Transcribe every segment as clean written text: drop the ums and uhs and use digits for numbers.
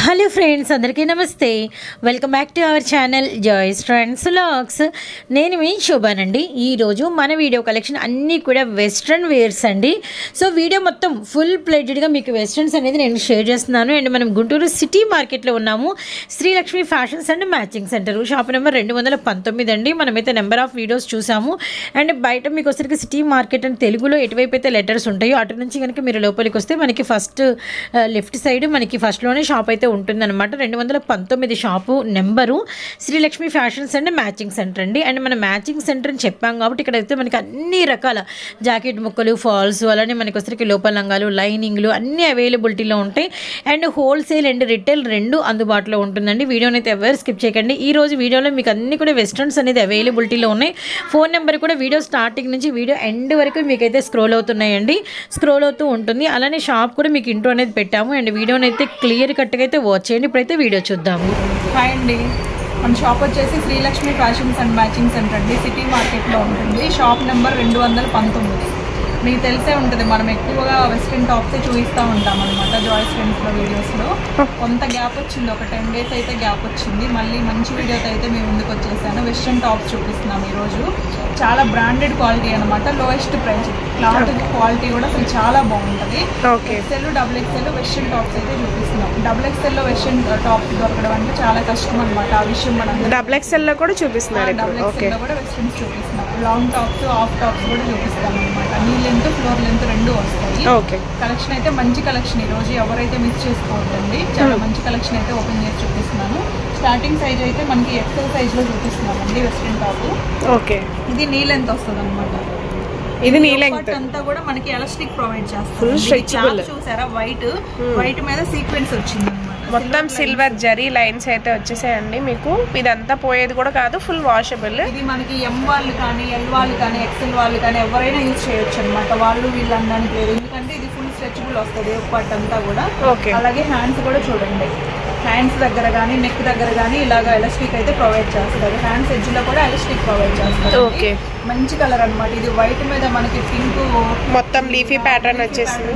Hello friends, అందరికీ నమస్తే. Welcome back to our channel joys trends vlogs. నేను మీ శోభానండి. ఈరోజు మన వీడియో కలెక్షన్ అన్నీ కూడా వెస్ట్రన్ వేర్స్ అండి. సో వీడియో మొత్తం ఫుల్ ప్లేటెడ్గా మీకు వెస్ట్రన్స్ అనేది నేను షేర్ చేస్తున్నాను. అండ్ మనం గుంటూరు సిటీ మార్కెట్లో ఉన్నాము. Srilakshmi fashions and matching centre, shop number 219 అండి. మనమైతే నెంబర్ ఆఫ్ వీడియోస్ చూసాము. అండ్ బయట మీకు వచ్చరికి సిటీ మార్కెట్ అని తెలుగులో ఎటువైపు అయితే లెటర్స్ ఉంటాయో అటు నుంచి కనుక మీరు లోపలికి వస్తే మనకి ఫస్ట్ లెఫ్ట్ సైడ్ మనకి ఫస్ట్లోనే షాప్ అయితే ఉంటుందన్నమాట. 219 shop number. Srilakshmi fashions and matching centre అండి. అండ్ మన మ్యాచింగ్ సెంటర్ అని చెప్పాం కాబట్టి ఇక్కడైతే మనకి అన్ని రకాల జాకెట్ ముక్కలు, ఫాల్స్, అలానే మనకి వచ్చరికి లోపల లంగాలు, లైనింగ్లు అన్నీ అవైలబిలిటీలో ఉంటాయి. అండ్ హోల్సేల్ అండ్ రిటైల్ రెండు అందుబాటులో ఉంటుందండి. వీడియోని అయితే ఎవరు స్కిప్ చేయకండి. ఈ రోజు వీడియోలో మీకు అన్ని కూడా వెస్ట్రన్స్ అనేది అవైలబిలిటీలో ఉన్నాయి. ఫోన్ నెంబర్ కూడా వీడియో స్టార్టింగ్ నుంచి వీడియో ఎండ్ వరకు మీకైతే స్క్రోల్ అవుతున్నాయండి, స్క్రోల్ అవుతూ ఉంటుంది. అలానే షాప్ కూడా మీకు ఇంట్రో అనేది పెట్టాము. అండ్ వీడియోని అయితే క్లియర్ కట్గా అయితే వాచ్ చేయండి. ఇప్పుడైతే వీడియో చూద్దాము. హాయ్ అండి, మన షాప్ వచ్చేసి Srilakshmi fashions and matching centre అండి. సిటీ మార్కెట్లో ఉంటుంది. Shop number 219. మీకు తెలిసే ఉంటుంది, మనం ఎక్కువగా వెస్ట్రన్ టాప్సే చూపిస్తూ ఉంటాం అనమాట జాయ్స్ ఫ్రెండ్స్లో వీడియోస్లో. కొంత గ్యాప్ వచ్చింది, ఒక 10 days అయితే గ్యాప్ వచ్చింది. మళ్ళీ మంచి వీడియోతో అయితే మేము ముందుకు వచ్చేసాను. వెస్ట్రన్ టాప్స్ చూపిస్తున్నాం ఈరోజు. చాలా బ్రాండెడ్ క్వాలిటీ అనమాట, లోయెస్ట్ ప్రైస్. క్లాత్ క్వాలిటీ కూడా అసలు చాలా బాగుంటుంది. XL, XXL వెస్ట్రన్ టాప్స్ అయితే చూపిస్తున్నాం. XXL వెస్ట్రన్ టాప్స్ దొరకడం అంటే చాలా కష్టం అనమాట. ఆ విషయం మనం XXL కూడా చూపిస్తున్నారు. XXL కూడా వెస్ట్రన్స్ చూపిస్తున్నాం. లాంగ్ టాప్స్, హాఫ్ టాప్స్ కూడా చూపిస్తాం అనమాట. నీ లెంత్, ఫ్లోర్ లెంత్ రెండు వస్తాయి. కలెక్షన్ అయితే మంచి కలెక్షన్. ఈ రోజు ఎవరైతే మిస్ చేసుకోవద్దండి, చాలా మంచి కలెక్షన్ అయితే ఓపెన్ చేసి చూపిస్తున్నాను. స్టార్టింగ్ సైజ్ అయితే మనకి XL సైజ్ లో చూపిస్తున్నామండి వెస్ట్రన్ టాప్. ఇది నీ లెంత్ వస్తుంది అనమాట. ఇది నీ లెంత్ అంతా కూడా మనకి ఎలాస్టిక్ ప్రొవైడ్ చేస్తారు. చూసారా, వైట్ మీద సీక్వెన్స్ వచ్చింది అనమాట. మొత్తం సిల్వర్ జరీ లైన్స్ అయితే వచ్చేసాయండి. మీకు ఇదంతా పోయేది కూడా కాదు, ఫుల్ వాషబుల్. ఇది మనకి M వాళ్ళు కానీ, L వాళ్ళు కానీ, XL వాళ్ళు కానీ ఎవరైనా యూజ్ చేయొచ్చు అనమాట. వాళ్ళు వీళ్ళు అనడానికి లేదు, ఎందుకంటే ఇది ఫుల్ స్ట్రెచబుల్ వస్తుంది పార్ట్ అంతా కూడా. అలాగే హ్యాండ్స్ కూడా చూడండి, హ్యాండ్స్ దగ్గర కానీ, నెక్ దగ్గర కానీ ఇలాగ ఎలాస్టిక్ అయితే ప్రొవైడ్ చేస్తారు. హ్యాండ్స్ ఎడ్జ్ లో కూడా ఎలాస్టిక్ ప్రొవైడ్ చేస్తారు. మంచి కలర్ అనమాట. ఇది వైట్ మీద మనకి పింక్ మొత్తం లీఫీ ప్యాటర్న్ వచ్చేసింది.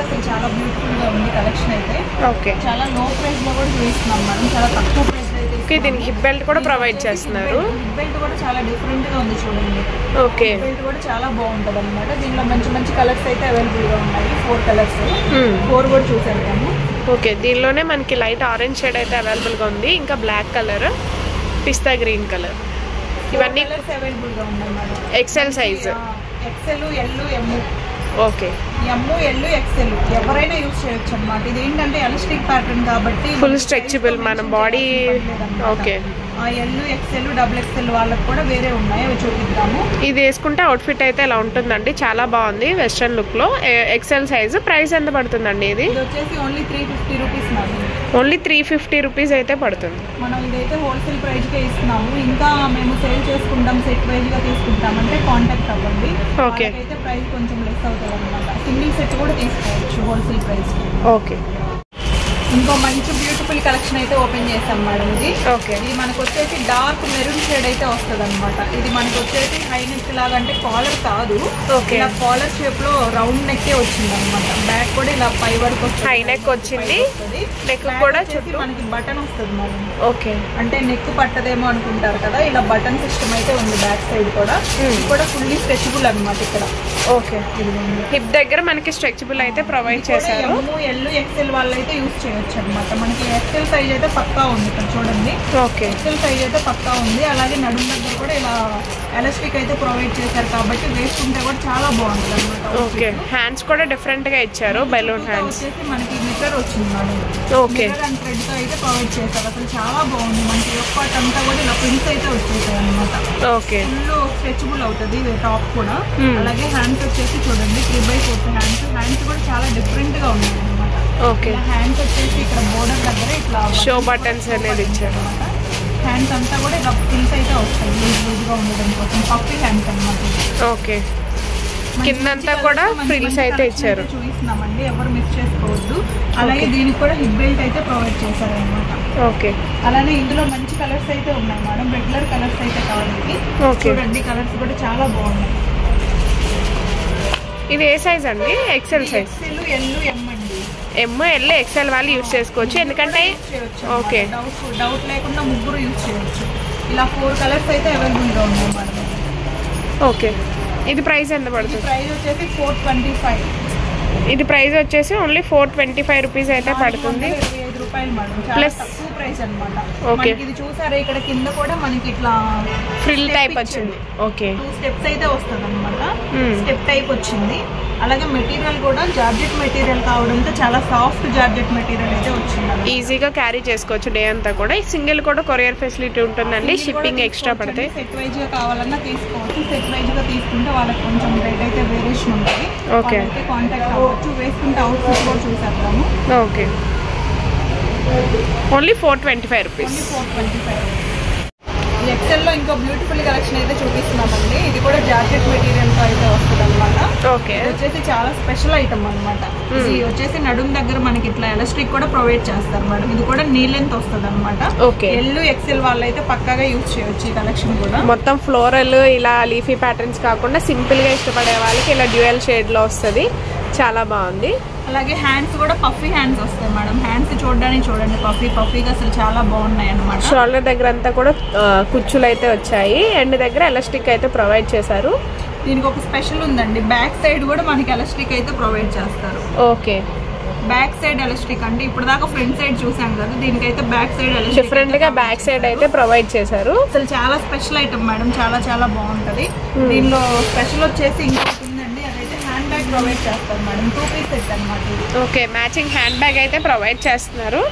అసలు చాలా బ్యూటిఫుల్ గా ఉంది కలెక్షన్ అయితే. చాలా లో ప్రైస్ లో కూడా చూపిస్తున్నాం మనం, చాలా తక్కువ ప్రైస్ అయితే. దీనికి హిప్ బెల్ట్ కూడా ప్రొవైడ్ చేస్తున్నారు. హిప్ బెల్ట్ కూడా చాలా డిఫరెంట్ గా ఉంది చూడండి. హిప్ బెల్ట్ కూడా చాలా బాగుంటది అనమాట. దీనిలో మంచి మంచి కలర్స్ అయితే అవైలబుల్ గా ఉన్నాయి. 4 కలర్స్, 4 కూడా చూసేద్దాము. దీనిలోనే మనకి లైట్ ఆరెంజ్ షేడ్ అయితే అవైలబుల్ గా ఉంది. ఇంకా బ్లాక్ కలర్, పిస్తా గ్రీన్ కలర్, ఇవన్నీ అవైలబుల్ గా ఉన్నాయి madam. XL size, XL, L, M. M, L, XL ఎవరైనా యూజ్ చేయొచ్చు అనమాట. ఇది ఏంటంటే ఎలాస్టిక్ ప్యాటర్న్ కాబట్టి ఫుల్ స్ట్రెచబుల్ మన బాడీ. L, XL, XXL వాళ్ళకి కూడా వేరే ఉన్నాయి, అవి చూపిద్దాము. ఇది వేసుకుంటే అవుట్ఫిట్ అయితే ఇలా ఉంటుందండి, చాలా బాగుంది వెస్ట్రన్ లుక్ లో. XL size. ప్రైస్ ఎంత పడుతుందండి? ఇది వచ్చేసి ఓన్లీ 350 రూపీస్. ఓన్లీ 350 రూపీస్ అయితే పడుతుంది. మనం ఇదైతే హోల్సేల్ ప్రైస్ కే ఇస్తున్నాము. ఇంకా మేము సేల్ చేసుకుంటాం, సెట్ వైజ్ గా తీసుకుంటాం అంటే కాంటాక్ట్ అవ్వండి. అయితే ప్రైస్ కొంచెం లెస్ అవుతుంది అనమాట. సింగిల్ సెట్ కూడా తీసుకోవచ్చు హోల్సేల్ ప్రైస్. ఇంకో మంచి బ్యూటిఫుల్ కలెక్షన్ అయితే ఓపెన్ చేస్తాం మేడం. ఇది మనకు వచ్చేసి డార్క్ మెరూన్ షేడ్ అయితే వస్తుంది అనమాట. ఇది మనకు వచ్చేసి హై నెక్ లాగా, అంటే కాలర్ కాదు, ఇలా కాలర్ షేప్ లో రౌండ్ నెక్ వచ్చింది అనమాట. బ్యాక్ కూడా ఇలా పై వరకు హై నెక్ వచ్చింది. నెక్ కూడా చుట్టూ మనకి బటన్ వస్తుంది మేడం. అంటే నెక్ పట్టదేమో అనుకుంటారు కదా, ఇలా బటన్ సిస్టమ్ అయితే ఉంది బ్యాక్ సైడ్ కూడా. ఇది కూడా ఫుల్లీ స్ట్రెచబుల్ అనమాట. ఇక్కడ హిప్ దగ్గర మనకి స్ట్రెచబుల్ అయితే ప్రొవైడ్ చేశారు. M, L, XL వాళ్ళు అయితే యూజ్ చేయొచ్చు అనమాట. మనకి XL సైజ్ అయితే పక్కా ఉంది. ఇక్కడ చూడండి, XL సైజ్ అయితే పక్కా ఉంది. అలాగే నడుము దగ్గర కూడా ఇలా ఎలాస్టిక్ అయితే ప్రొవైడ్ చేశారు కాబట్టి వేసుకుంటే కూడా చాలా బాగుంటుంది అనమాట. హ్యాండ్స్ కూడా డిఫరెంట్ గా ఇచ్చారు, బెలూన్ హ్యాండ్స్. మనకి మిర్రర్ వచ్చింది మేడం. మిర్రర్ అండ్ థ్రెడ్ తో అయితే ప్రొవైడ్ చేశారు. అసలు చాలా బాగుంది. మనకి యొక్క పార్ట్ అంతా కూడా ఇలా ప్రింట్స్ అయితే వచ్చేసాయి అనమాట. ఫుల్ స్ట్రెచబుల్ అవుతుంది టాప్ కూడా. అలాగే హ్యాండ్స్ వచ్చేసి చూడండి 3/4 హ్యాండ్స్ కూడా చాలా డిఫరెంట్ గా ఉన్నాయి అనమాట. హ్యాండ్స్ వచ్చేసి ఇక్కడ బోర్డర్ దగ్గర ఇట్లా షో బటన్స్ అనేది ఇచ్చారు. హ్యాండ్స్ అంతా కూడా ఇలా ప్రింట్స్ అయితే వస్తాయి లూజ్ గా ఉండడం కోసం. పప్పి హ్యాండ్స్ అనమాట. కిందంతా కూడా ఫ్రిల్స్ అయితే ఇచ్చారు. చూపిస్తున్నామండి, ఎవరు మిస్ చేసుకోవద్దు. అలాగే దీనికి కూడా హిప్ బెల్ట్ అయితే ప్రొవైడ్ చేశారు అనమాట. అలానే ఇందులో మంచి కలర్స్ అయితే ఉన్నాయి మేడం. రెగ్యులర్ కలర్స్ అయితే కావాలి. చూడండి, కలర్స్ కూడా చాలా బాగున్నాయి. ఇది ఏ సైజ్ అండి? XL size. XL, L, M అండి. ML XL వాళ్ళు యూస్ చేసుకోవచ్చు ఎందుకంటే ఓకే డౌట్ లేకుండా ముగ్గురు యూస్ చేయొచ్చు. ఇలా 4 కలర్స్ అయితే అవైలబుల్గా ఉన్నాయి మేడం. ఓకే ఇది ప్రైస్ ఎంత పడుతుంది? ప్రైస్ వచ్చేసి 425. ఇది ప్రైస్ వచ్చేసి ఓన్లీ 425 రూపీస్ అయితే పడుతుంది. 25 రూపాయలు మేడం, చాలా ప్లస్ తక్కువ ప్రైస్ అన్నమాట. ఓకే ఇది చూసారా ఇక్కడ కింద కూడా మనకి ఇట్లా ఫ్రిల్ టైప్ వచ్చింది. ఓకే 2 స్టెప్స్ అయితే వస్తుంది అనమాట. స్టెప్ టైప్ వచ్చింది. అలాగే మెటీరియల్ కూడా జార్జెట్ మెటీరియల్ కావడంతో చాలా సాఫ్ట్ జార్జెట్ మెటీరియల్ అయితే వచ్చింది. ఈజీగా క్యారీ చేసుకోవచ్చు డే అంతా కూడా. సింగిల్ కూడా కొరియర్ ఫెసిలిటీ ఉంటుందండి. షిప్పింగ్ ఎక్స్ట్రా పడితే సెట్ వైజ్ గా కావాలన్నా తీసుకోవచ్చు. సెట్ వైజ్ గా తీసుకుంటే వాళ్ళకి కొంచెం రేట్ అయితే వేరియేషన్ ఉంటుంది. ఓకే అయితే కాంటాక్ట్ అవ్వచ్చు. వేసుకుంటే అవుట్ ఫిట్ కూడా చూసేద్దాము. Okay only 425 rupees. 425. ఎక్సెల్ లో ఇంకో బ్యూటిఫుల్ కలెక్షన్ అయితే చూపిస్తున్నామండి. ఇది కూడా జార్జెట్ మెటీరియల్ తో అయితే వస్తుంది అనమాట. ఓకే ఇది వచ్చేసి చాలా స్పెషల్ ఐటమ్ అనమాట. ఇది వచ్చేసి నడుం దగ్గర మనకి ఇట్లా ఎలాస్టిక్ కూడా ప్రొవైడ్ చేస్తారు మేడం. ఇది కూడా నీ లెంత్ వస్తుంది అనమాట. ఓకే ఎల్ ఎక్సెల్ వాళ్ళు అయితే పక్కాగా యూజ్ చేయొచ్చు ఈ కలెక్షన్ కూడా. మొత్తం ఫ్లోరల్ ఇలా లీఫీ ప్యాటర్న్స్ కాకుండా సింపుల్ గా ఇష్టపడే వాళ్ళకి ఇలా డ్యూయల్ షేడ్ లో వస్తుంది. చాలా బాగుంది. అలాగే హ్యాండ్స్ కూడా పఫీ హ్యాండ్స్ వస్తాయి మేడం. హ్యాండ్స్ చూడడానికి చూడండి పఫీగా అసలు చాలా బాగున్నాయి అనమాట. షోల్డర్ దగ్గర అంతా కూడా కుచ్చులు అయితే వచ్చాయి. ఎండ్ దగ్గర ఎలాస్టిక్ అయితే ప్రొవైడ్ చేశారు. దీనికి ఒక స్పెషల్ ఉందండి. బ్యాక్ సైడ్ కూడా మనకి ఎలాస్టిక్ అయితే ప్రొవైడ్ చేస్తారు. ఓకే బ్యాక్ సైడ్ ఎలాస్టిక్ అంటే ఇప్పుడు దాకా ఫ్రంట్ సైడ్ చూసాం కదా, దీనికైతే బ్యాక్ సైడ్ ఎలాస్టిక్ డిఫరెంట్ గా బ్యాక్ సైడ్ అయితే ప్రొవైడ్ చేశారు. అసలు చాలా స్పెషల్ ఐటమ్ మేడం. చాలా చాలా బాగుంటది. దీనిలో స్పెషల్ వచ్చేసి ఇంకోటి ఉందండి. అదైతే హ్యాండ్ బ్యాగ్ ప్రొవైడ్ చేస్తారు మేడం. 2 పీస్ సెట్ అన్నమాట ఇది. ఓకే మ్యాచింగ్ హ్యాండ్ బ్యాగ్ అయితే ప్రొవైడ్ చేస్తున్నారు.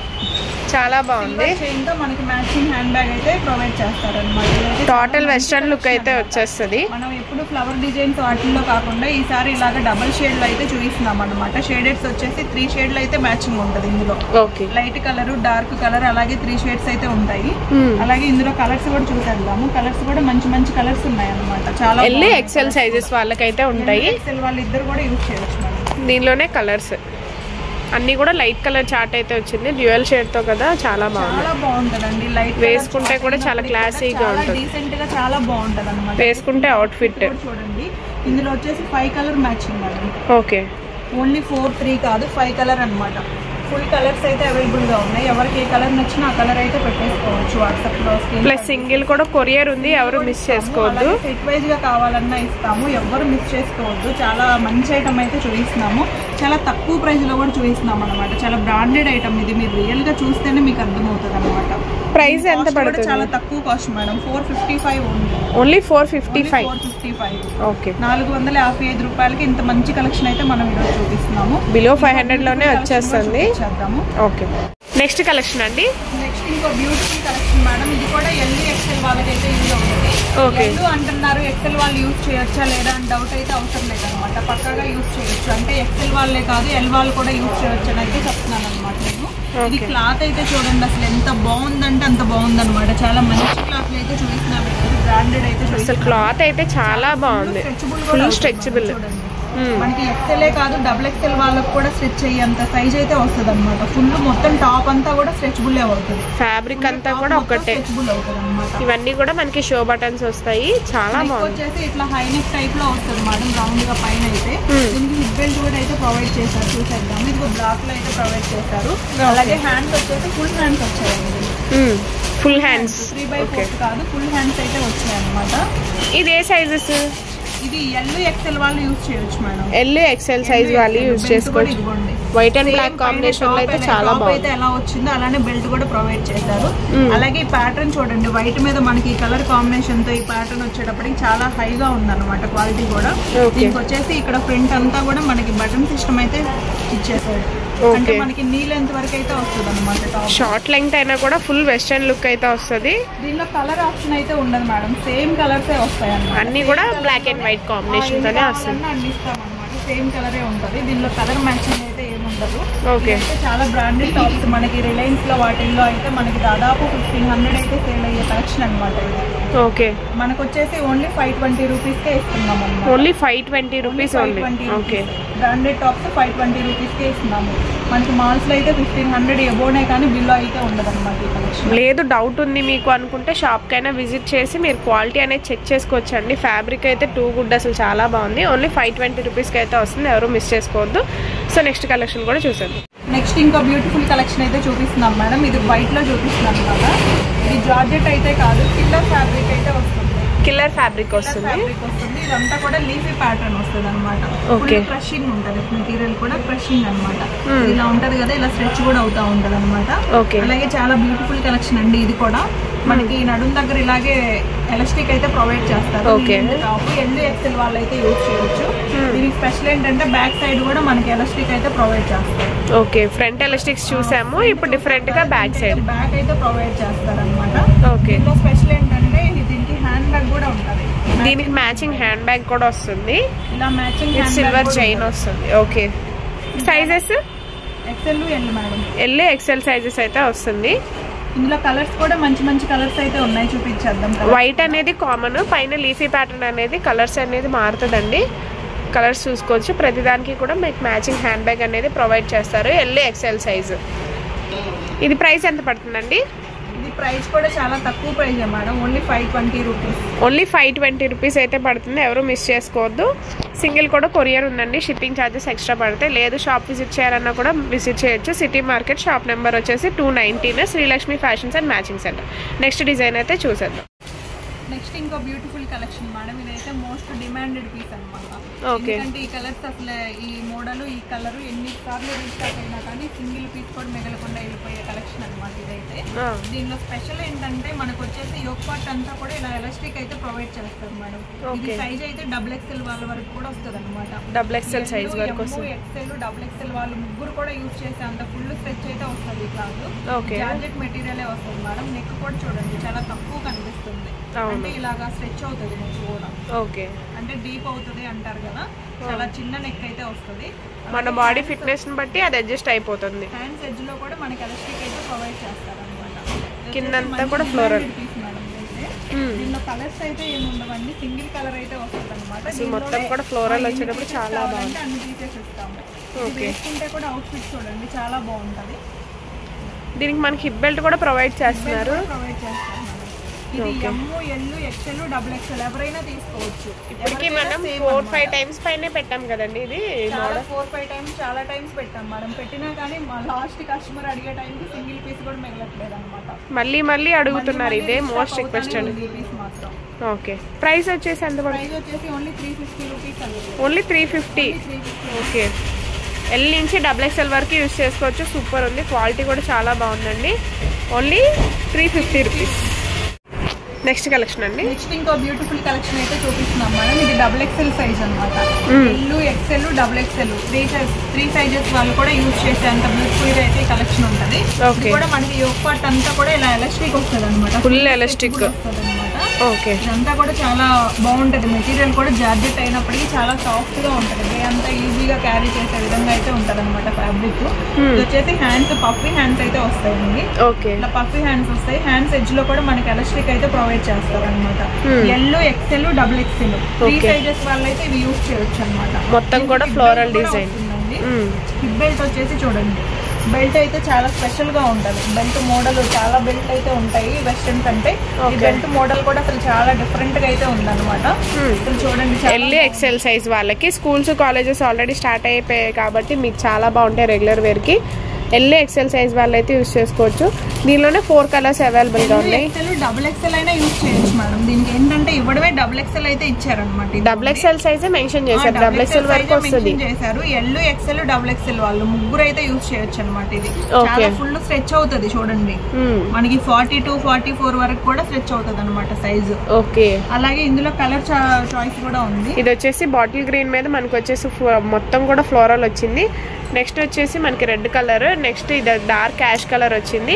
చాలా బాగుంది. చైన్ తో మనకి మ్యాచింగ్ హ్యాండ్ బ్యాగ్ అయితే ప్రొవైడ్ చేస్తారు అన్నమాట. టోటల్ వెస్టర్న్ లుక్ అయితే వచ్చేస్తుంది. మనం ఎప్పుడు ఫ్లవర్ డిజైన్స్ వాటిల్లో కాకుండా ఈసారి ఇలాగ డబల్ షేడ్ లో అయితే చూపిస్తున్నాం అనమాట. షేడెడ్స్ వచ్చేసి 3 షేడ్లు అయితే మ్యాచింగ్ ఉంటది ఇందులో. Okay light colour, dark colour, అలాగే 3 షేడ్స్ అయితే ఉంటాయి. అలాగే ఇందులో కలర్స్ కూడా చూసేద్దాము. కలర్స్ కూడా మంచి మంచి కలర్స్ ఉన్నాయి అనమాట. చాలా ఎల్ ఎక్సెల్ సైజెస్ వాళ్ళకైతే ఉంటాయి. ఎక్సెల్ వాళ్ళిద్దరు కూడా యూజ్ చేయొచ్చు మేడం. దీనిలోనే కలర్స్ అన్ని కూడా లైట్ కలర్ చార్ట్ అయితే వచ్చింది. డ్యూయల్ షేడ్ తో కదా చాలా బాగుంది. చాలా బాగుంటదండి. లైట్ వేసుకుంటే కూడా చాలా క్లాసీగా ఉంటుంది. డీసెంట్ గా చాలా బాగుంటది అనమాట. వేసుకుంటే అవుట్ ఫిట్ చూడండి ఇందులో వచ్చేసి 5 colour matching madam. Okay only 4, 3 కాదు 5 కలర్ అనమాట. ఫుల్ కలర్స్ అయితే అవైలబుల్ గా ఉన్నాయి. ఎవరికి ఏ కలర్ నచ్చినా ఆ కలర్ అయితే పెట్టేసుకోవచ్చు వాట్సాప్ లో. ప్లస్ సింగిల్ కూడా కొరియర్ ఉంది. ఎవరు మిస్ చేసుకోవద్దు. సెట్ వైజ్ గా కావాలన్నా ఇస్తాము. ఎవరు మిస్ చేసుకోవద్దు. చాలా మంచి ఐటమ్ అయితే చూపిస్తున్నాము. చాలా తక్కువ ప్రైస్ లో కూడా చూపిస్తున్నాం అనమాట. చాలా బ్రాండెడ్ ఐటమ్ ఇది. మీరు రియల్ గా చూస్తేనే మీకు అర్థమవుతుంది అనమాట. ప్రైస్ ఎంత పడుతుంది? చాలా తక్కువ కాస్ట్ మేడం. 455 ఓన్లీ 455. 455. ఓకే 455 రూపాయలకి ఇంత మంచి కలెక్షన్ అయితే మనం ఈరోజు చూపిస్తున్నాము. బిలో 500 లోనే వచ్చేస్తుంది. చేద్దాము. ఓకే నెక్స్ట్ కలెక్షన్ అండి. నెక్స్ట్ ఇంకో బ్యూటిఫుల్ కలెక్షన్ మేడం. ఇది కూడా ఎల్ ఎక్సెల్ వాళ్ళకైతే యూజ్ అవుతుంది. ఓకే ఎల్ అంటున్నారు, ఎక్సెల్ వాళ్ళు యూజ్ చేయొచ్చా లేదా అని డౌట్ అయితే అవసరం లేదనమాట. పక్కాగా యూజ్ చేయొచ్చు. అంటే ఎక్సెల్ వాళ్ళే కాదు ఎల్ వాళ్ళు కూడా యూజ్ చేయొచ్చు అని అయితే చెప్తున్నాను అనమాట నేను. ఇది క్లాత్ అయితే చూడండి అసలు ఎంత బాగుందంటే అంత బాగుందన్నమాట. చాలా మంచి క్లాత్ అయితే చూపిస్తున్నాను. బ్రాండెడ్ అయితే అసలు క్లాత్ అయితే చాలా బాగుంది. Full stretchable. మనకి ఎక్సెలే కాదు డబుల్ ఎక్సెల్ వాళ్ళకి కూడా స్ట్రెచ్ అయ్యేంత సైజ్ అయితే వస్తుంది అనమాట. ఫుల్ మొత్తం టాప్ అంతా కూడా స్ట్రెచబుల్ అవుతుంది. ఫ్యాబ్రిక్ అంతా కూడా ఒకటే. స్ట్రెచబుల్ అవుతుంది అనమాట. ఇవన్నీ కూడా మనకి షో బటన్స్ వస్తాయి. చాలా బాగుంది. వచ్చేసి ఇట్లా హై నెక్ టైప్ లో వస్తుంది మేడం. రౌండ్ గా పైన అయితే దీనికి హిప్ బెల్ట్ కూడా అయితే ప్రొవైడ్ చేశారు. చూసేద్దాం. ఇది బ్లాక్ లో అయితే ప్రొవైడ్ చేశారు. అలాగే హ్యాండ్స్ వచ్చేసి ఫుల్ హ్యాండ్స్ వచ్చాయండి. ఫుల్ హ్యాండ్స్ 3/4 కాదు ఫుల్ హ్యాండ్స్ అయితే వచ్చాయి అనమాట. ఇది ఏ సైజెస్? ఇది ఎల్ ఎక్సెల్ వాళ్ళు యూజ్ చేయొచ్చు మేడం. ఎల్ ఎక్సెల్ సైజ్ వాళ్ళు యూజ్ చేసుకోవచ్చు. వైట్ అండ్ బ్లాక్ కాంబినేషన్ లో అయితే చాలా బాగుంది. అయితే ఎలా వచ్చిందో అలానే బెల్ట్ కూడా ప్రొవైడ్ చేశారు. అలాగే ఈ ప్యాటర్న్ చూడండి. వైట్ మీద మనకి ఈ కలర్ కాంబినేషన్ తో ఈ ప్యాటర్న్ వచ్చేటప్పటికి చాలా హైగా ఉందన్నమాట. క్వాలిటీ కూడా. దీనికి వచ్చేసి ఇక్కడ ఫ్రంట్ అంతా కూడా మనకి బటన్ సిస్టమ్ అయితే ఇచ్చేసారు. అంటే మనకి నీ లెంత్ వరకు అయితే వస్తుంది అనమాట. షార్ట్ లెంగ్త్ అయినా కూడా ఫుల్ వెస్టర్న్ లుక్ అయితే వస్తుంది. దీనిలో కలర్ ఆప్షన్ అయితే ఉండదు మేడం. సేమ్ కలర్స్ వస్తాయి అన్నమాట. అన్ని కూడా బ్లాక్ అండ్ వైట్ కాంబినేషన్ తోనే వస్తుంది. అందిస్తాం అనమాట. సేమ్ కలరే ఉంటుంది. దీనిలో కలర్ మ్యాచింగ్ అయితే ఏముండదు. ఓకే చాలా బ్రాండెడ్ టాప్స్ మనకి రిలయన్స్ లో వాటిల్లో అయితే మనకి దాదాపు 1500 అయితే సేల్ అయ్యే కలెక్షన్ అనమాట ఇది. ఓకే మనకు వచ్చేసి ఓన్లీ 520 రూపీస్ కే ఇస్తున్నాము. Only 520 rupees only. Okay branded tops 520 rupees కే ఇస్తున్నాము. మనకి మాల్స్ లో అయితే 1500 ఎబోనే కానీ బిల్లో అయితే ఉండదు అనమాట ఈ కలెక్షన్. లేదు డౌట్ ఉంది మీకు అనుకుంటే షాప్ కైనా విజిట్ చేసి మీరు క్వాలిటీ అనేది చెక్ చేసుకోవచ్చు అండి. ఫ్యాబ్రిక్ అయితే టూ గుడ్ అసలు చాలా బాగుంది. ఓన్లీ 520 రూపీస్కి అయితే వస్తుంది. ఎవరు మిస్ చేసుకోవద్దు. సో నెక్స్ట్ కలెక్షన్ కూడా చూసేద్దాం. నెక్స్ట్ ఇంకో బ్యూటిఫుల్ కలెక్షన్ అయితే చూపిస్తున్నాం మేడం. ఇది వైట్ లో చూపిస్తున్నాం కదా. ఇది జార్జెట్ అయితే కాదు, కిల్లర్ ఫ్యాబ్రిక్ అయితే వస్తుంది. కిల్లర్ ఫ్యాబ్రిక్ వస్తుంది. ఇదంతా కూడా లీఫీ ప్యాటర్న్ వస్తుంది అనమాట. క్రషింగ్ ఉంటది, మెటీరియల్ కూడా క్రషింగ్ అనమాట. ఇలా ఉంటది కదా, ఇలా స్ట్రెచ్ కూడా అవుతా ఉంటది అనమాట. అలాగే చాలా బ్యూటిఫుల్ కలెక్షన్ అండి. ఇది కూడా మనకి నడుం దగ్గర ఇలాగే ఎలాస్టిక్ అయితే ప్రొవైడ్ చేస్తారు. ఎల్లు ఎక్సెల్ వాళ్ళు అయితే యూజ్ చేయొచ్చు. దీనికి స్పెషల్ ఏంటంటే బ్యాక్ సైడ్ కూడా మనకి ఎలాస్టిక్ అయితే ప్రొవైడ్ చేస్తారు. ఓకే, ఫ్రంట్ ఎలాస్టిక్స్ చూసాము, ఇప్పుడు డిఫరెంట్ గా బ్యాక్ సైడ్ బ్యాక్ అయితే ప్రొవైడ్ చేస్తారు అనమాట. ఓకే, స్పెషల్ ఏంటంటే దీనికి హ్యాండ్ బ్యాగ్ కూడా ఉంటది. దీనికి మ్యాచింగ్ హ్యాండ్ బ్యాగ్ కూడా వస్తుంది. ఇలా మ్యాచింగ్ సిల్వర్ చైన్ వస్తుంది. Okay, sizes XL L madam, L XL sizes అయితే వస్తుంది. ఇందులో కలర్స్ కూడా మంచి మంచి కలర్స్ అయితే ఉన్నాయి, చూపించేద్దాం. వైట్ అనేది కామన్, పైన లీఫీ ప్యాటర్న్ అనేది కలర్స్ అనేది మారుతుందండి. కలర్స్ చూసుకోవచ్చు. ప్రతిదానికి కూడా మీకు మ్యాచింగ్ హ్యాండ్ బ్యాగ్ అనేది ప్రొవైడ్ చేస్తారు. L XL size. ఇది ప్రైస్ ఎంత పడుతుందండి? ఇది ప్రైస్ కూడా చాలా తక్కువ price madam. Only 520 rupees. Only 520 rupees అయితే పడుతుంది. ఎవరు మిస్ చేసుకోవద్దు. సింగిల్ కూడా కొరియర్ ఉందండి. షిప్పింగ్ ఛార్జెస్ ఎక్స్ట్రా పడతాయి. లేదు షాప్ విజిట్ చేయాలన్నా కూడా విజిట్ చేయొచ్చు. సిటీ మార్కెట్, షాప్ నెంబర్ వచ్చేసి 219, Srilakshmi fashions and matching centre. Next design అయితే చూసేద్దాం. నెక్స్ట్ ఇంకో బ్యూటిఫుల్ కలెక్షన్ మేడం. ఇదైతే మోస్ట్ డిమాండెడ్ పీస్ అనమాట. ఎందుకంటే ఈ కలర్స్ అసలు ఈ మోడల్ ఈ కలర్ ఎన్ని సార్లు రీస్టాక్ అయినా కానీ సింగిల్ పీస్ కూడా మిగలకుండా వెళ్ళిపోయే కలెక్షన్ అనమాట. ఇదైతే దీనిలో స్పెషల్ ఏంటంటే మనకు వచ్చేసి యోక్ పార్ట్ అంతా కూడా ఇలా ఎలాస్టిక్ అయితే ప్రొవైడ్ చేస్తారు మేడం. ఇది సైజ్ అయితే XXL వాళ్ళ వరకు కూడా వస్తుంది అనమాట. XXL సైజ్ వరకు వస్తుంది. XL, XXL వాళ్ళు ముగ్గురు కూడా యూజ్ చేసే అంత ఫుల్ స్ట్రెచ్ అయితే వస్తుంది. ఈ క్లాత్ జార్జెట్ మెటీరియలే వస్తుంది మేడం. నెక్ కూడా చూడండి చాలా తక్కువ కనిపిస్తుంది. అంటే ఇలాగా స్ట్రెచ్ అవుతుంది నెక్ కూడా. ఓకే, అంటే డీప్ అవుతుంది అంటారు కదా, చాలా చిన్న నెక్ అయితే వస్తుంది. మన బాడీ ఫిట్నెస్ ని బట్టి అది అడ్జస్ట్ అయిపోతుంది. హ్యాండ్స్ ఎడ్జ్ లో కూడా మనకి ఎలాస్టిక్ అయితే ప్రొవైడ్ చేస్తారు అనమాట. కిందంతా కూడా ఫ్లోరల్. దీనిలో కలర్స్ అయితే ఏమి ఉండవండి, సింగిల్ కలర్ అయితే వస్తుంది అనమాట. మొత్తం కూడా ఫ్లోరల్ వచ్చేటప్పుడు చాలా బాగుంది. అన్ని పీసెస్ ఇస్తాము. వేసుకుంటే కూడా అవుట్ ఫిట్ చూడండి చాలా బాగుంటది. దీనికి మనకి హిప్ బెల్ట్ కూడా ప్రొవైడ్ చేస్తున్నారు. ప్రొవైడ్ చేస్తారు. ఇది ఎమ్, ఎల్, ఎక్సెల్, XXL ఎవరైనా తీసుకోవచ్చు. ఇప్పటికి మనం 4-5 టైమ్స్ పైనే పెట్టాం కదండి. ఇది 4-5 టైమ్స్ చాలా టైమ్స్ పెట్టాం మనం. పెట్టినా కానీ లాస్ట్ కస్టమర్ అడిగే టైంకి సింగిల్ పీస్ కూడా మిగలట్లేదు అనమాట. మళ్ళీ అడుగుతున్నారు. ఇదే మోస్ట్ రిక్వెస్టెడ్. ఓకే, ప్రైస్ వచ్చేసి ఎంత పడుతుంది? ప్రైస్ వచ్చేసి ఓన్లీ 350 రూపీస్ అండి. ఓన్లీ 350. ఓకే, ఎల్ నుంచి XXL వరకు యూజ్ చేసుకోవచ్చు. సూపర్ ఉంది, క్వాలిటీ కూడా చాలా బాగుందండి. Only 350 rupees. నెక్స్ట్ కలెక్షన్ అండి. నెక్స్ట్ ఇంకో బ్యూటిఫుల్ కలెక్షన్ అయితే చూపిస్తున్నాం మేడం. ఇది XXL సైజ్ అనమాట. ఎల్, ఎక్సెల్, XXL 3 సైజెస్ వాళ్ళు కూడా యూజ్ చేసే అంత బ్యూటిఫుల్ గా అయితే కలెక్షన్ ఉంటుంది. కూడా మనకి యోక్ పార్ట్ అంతా కూడా ఇలా ఎలాస్టిక్ వస్తుంది అనమాట. ఫుల్ ఎలాస్టిక్ అనమాట. ఓకే, ఇదంతా కూడా చాలా బాగుంటది. మెటీరియల్ కూడా జార్జెట్ అయినప్పటికీ చాలా సాఫ్ట్ గా ఉంటది. డే అంతా ఈజీగా క్యారీ చేసే విధంగా అయితే ఉంటది అనమాట ఫ్యాబ్రిక్. ఇది వచ్చేసి హ్యాండ్స్, పఫీ హ్యాండ్స్ అయితే వస్తాయండి. ఓకే, ఇలా పఫీ హ్యాండ్స్ వస్తాయి. హ్యాండ్స్ ఎడ్జ్ లో కూడా మనకి ఎలాస్టిక్ అయితే ప్రొవైడ్ చేస్తారు అనమాట. ఎల్, ఎక్సెల్, XXL 3 సైజెస్ వాళ్ళైతే ఇవి యూజ్ చేయొచ్చు అనమాట. మొత్తం కూడా ఫ్లోరల్ డిజైన్. హిప్ బెల్ట్ వచ్చేసి చూడండి, బెల్ట్ అయితే చాలా స్పెషల్ గా ఉంటది. బెల్ట్ మోడల్ చాలా బెల్ట్ అయితే ఉంటాయి వెస్టర్న్ కంటే. ఈ బెల్ట్ మోడల్ కూడా అసలు చాలా డిఫరెంట్ గా అయితే ఉందన్నమాట. చూడండి, ఎల్, ఎక్సెల్ సైజ్ వాళ్ళకి స్కూల్స్, కాలేజెస్ ఆల్రెడీ స్టార్ట్ అయిపోయాయి కాబట్టి మీకు చాలా బాగుంటాయి రెగ్యులర్ వేర్ కి. ఎల్, ఎక్సెల్ సైజ్ వాళ్ళు అయితే యూజ్ చేసుకోవచ్చు. దీనిలోనే 4 కలర్స్ అవైలబుల్ గా ఉన్నాయి. XXL అయినా యూజ్ చేయొచ్చు మేడం. దీనికి ఏంటంటే ఇవ్వడమే XXL అయితే ఇచ్చారనమాట. XXL సైజ్ మెన్షన్ చేశారు. XXL వరకు వస్తుంది చేశారు. ఎల్, ఎక్సెల్, XXL వాళ్ళు ముగ్గురు అయితే యూజ్ చేయొచ్చు అనమాట. ఇది చాలా ఫుల్ స్ట్రెచ్ అవుతుంది చూడండి. మనకి 42, 44 వరకు కూడా స్ట్రెచ్ అవుతుంది అనమాట సైజు. ఓకే, అలాగే ఇందులో కలర్ చాయిస్ కూడా ఉంది. ఇది వచ్చేసి బాటిల్ గ్రీన్ మీద మనకి వచ్చేసి మొత్తం కూడా ఫ్లోరల్ వచ్చింది. నెక్స్ట్ వచ్చేసి మనకి రెడ్ కలర్. నెక్స్ట్ ఇది డార్క్ యాష్ కలర్ వచ్చింది.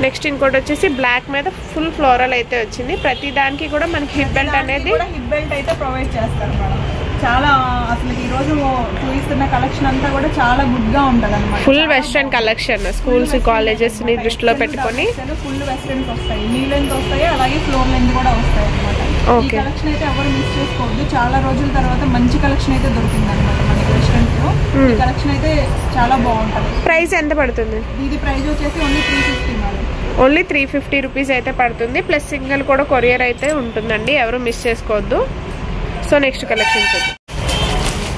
నెక్స్ట్ ఇంకోటి వచ్చేసి బ్లాక్ మీద ఫుల్ ఫ్లోరల్ అయితే వచ్చింది. ప్రతి దానికి కూడా మనకి హిప్ బెల్ట్ అనేది హిప్ బెల్ట్ అయితే ప్రొవైడ్ చేస్తారు మేడం. చాలా అసలు ఈ రోజు చూపిస్తున్న కలెక్షన్ అంతా కూడా చాలా గుడ్ గా ఉంటది అనమాట. Full western collection. Schools, colleges ని దృష్టిలో పెట్టుకొని ఫుల్ వెస్ట్రన్స్ వస్తాయి. నీ లెంత్ వస్తాయి, అలాగే ఫ్లోర్ లెంత్ కూడా వస్తాయి అనమాట. ఈ కలెక్షన్ అయితే ఎవరు మిస్ చేసుకోవద్దు. చాలా రోజుల తర్వాత మంచి కలెక్షన్ అయితే దొరికింది అనమాట మనకి రెస్టారెంట్ లో. ఈ కలెక్షన్ అయితే చాలా బాగుంటది. ప్రైస్ ఎంత పడుతుంది? ఇది ప్రైస్ వచ్చేసి ఓన్లీ 350 మేడం. ఓన్లీ 350 రూపీస్ అయితే పడుతుంది. ప్లస్ సింగిల్ కూడా కొరియర్ అయితే ఉంటుందండి. ఎవరు మిస్ చేసుకోవద్దు. సో నెక్స్ట్ కలెక్షన్ చూద్దాం.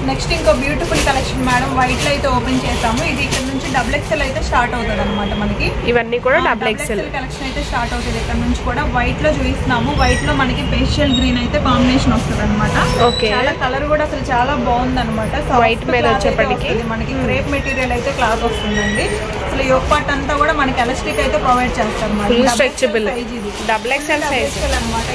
నెక్స్ట్ ఇంకో బ్యూటిఫుల్ కలెక్షన్ మేడం, వైట్ లో అయితే ఓపెన్ చేసాము. ఇది ఇక్కడ నుంచి XXL అయితే స్టార్ట్ అవుతుంది అనమాట మనకి. ఇవన్నీ కూడా XXL కలెక్షన్ అయితే స్టార్ట్ అవుతుంది. ఇక్కడ నుంచి కూడా వైట్ లో చూపిస్తున్నాము. వైట్ లో మనకి పేస్టల్ గ్రీన్ అయితే కాంబినేషన్ వస్తుంది అనమాట. చాలా కలర్ కూడా అసలు చాలా బాగుంది అనమాట. వైట్ మీద వచ్చేప్పటికి మనకి క్రేప్ మెటీరియల్ అయితే క్లాత్ వస్తుందండి. అసలు యోక్ పార్ట్ అంతా కూడా మనకి ఎలాస్టిక్ అయితే ప్రొవైడ్ చేస్తారు. స్ట్రెచబుల్ XXL సైజ్ అనమాట.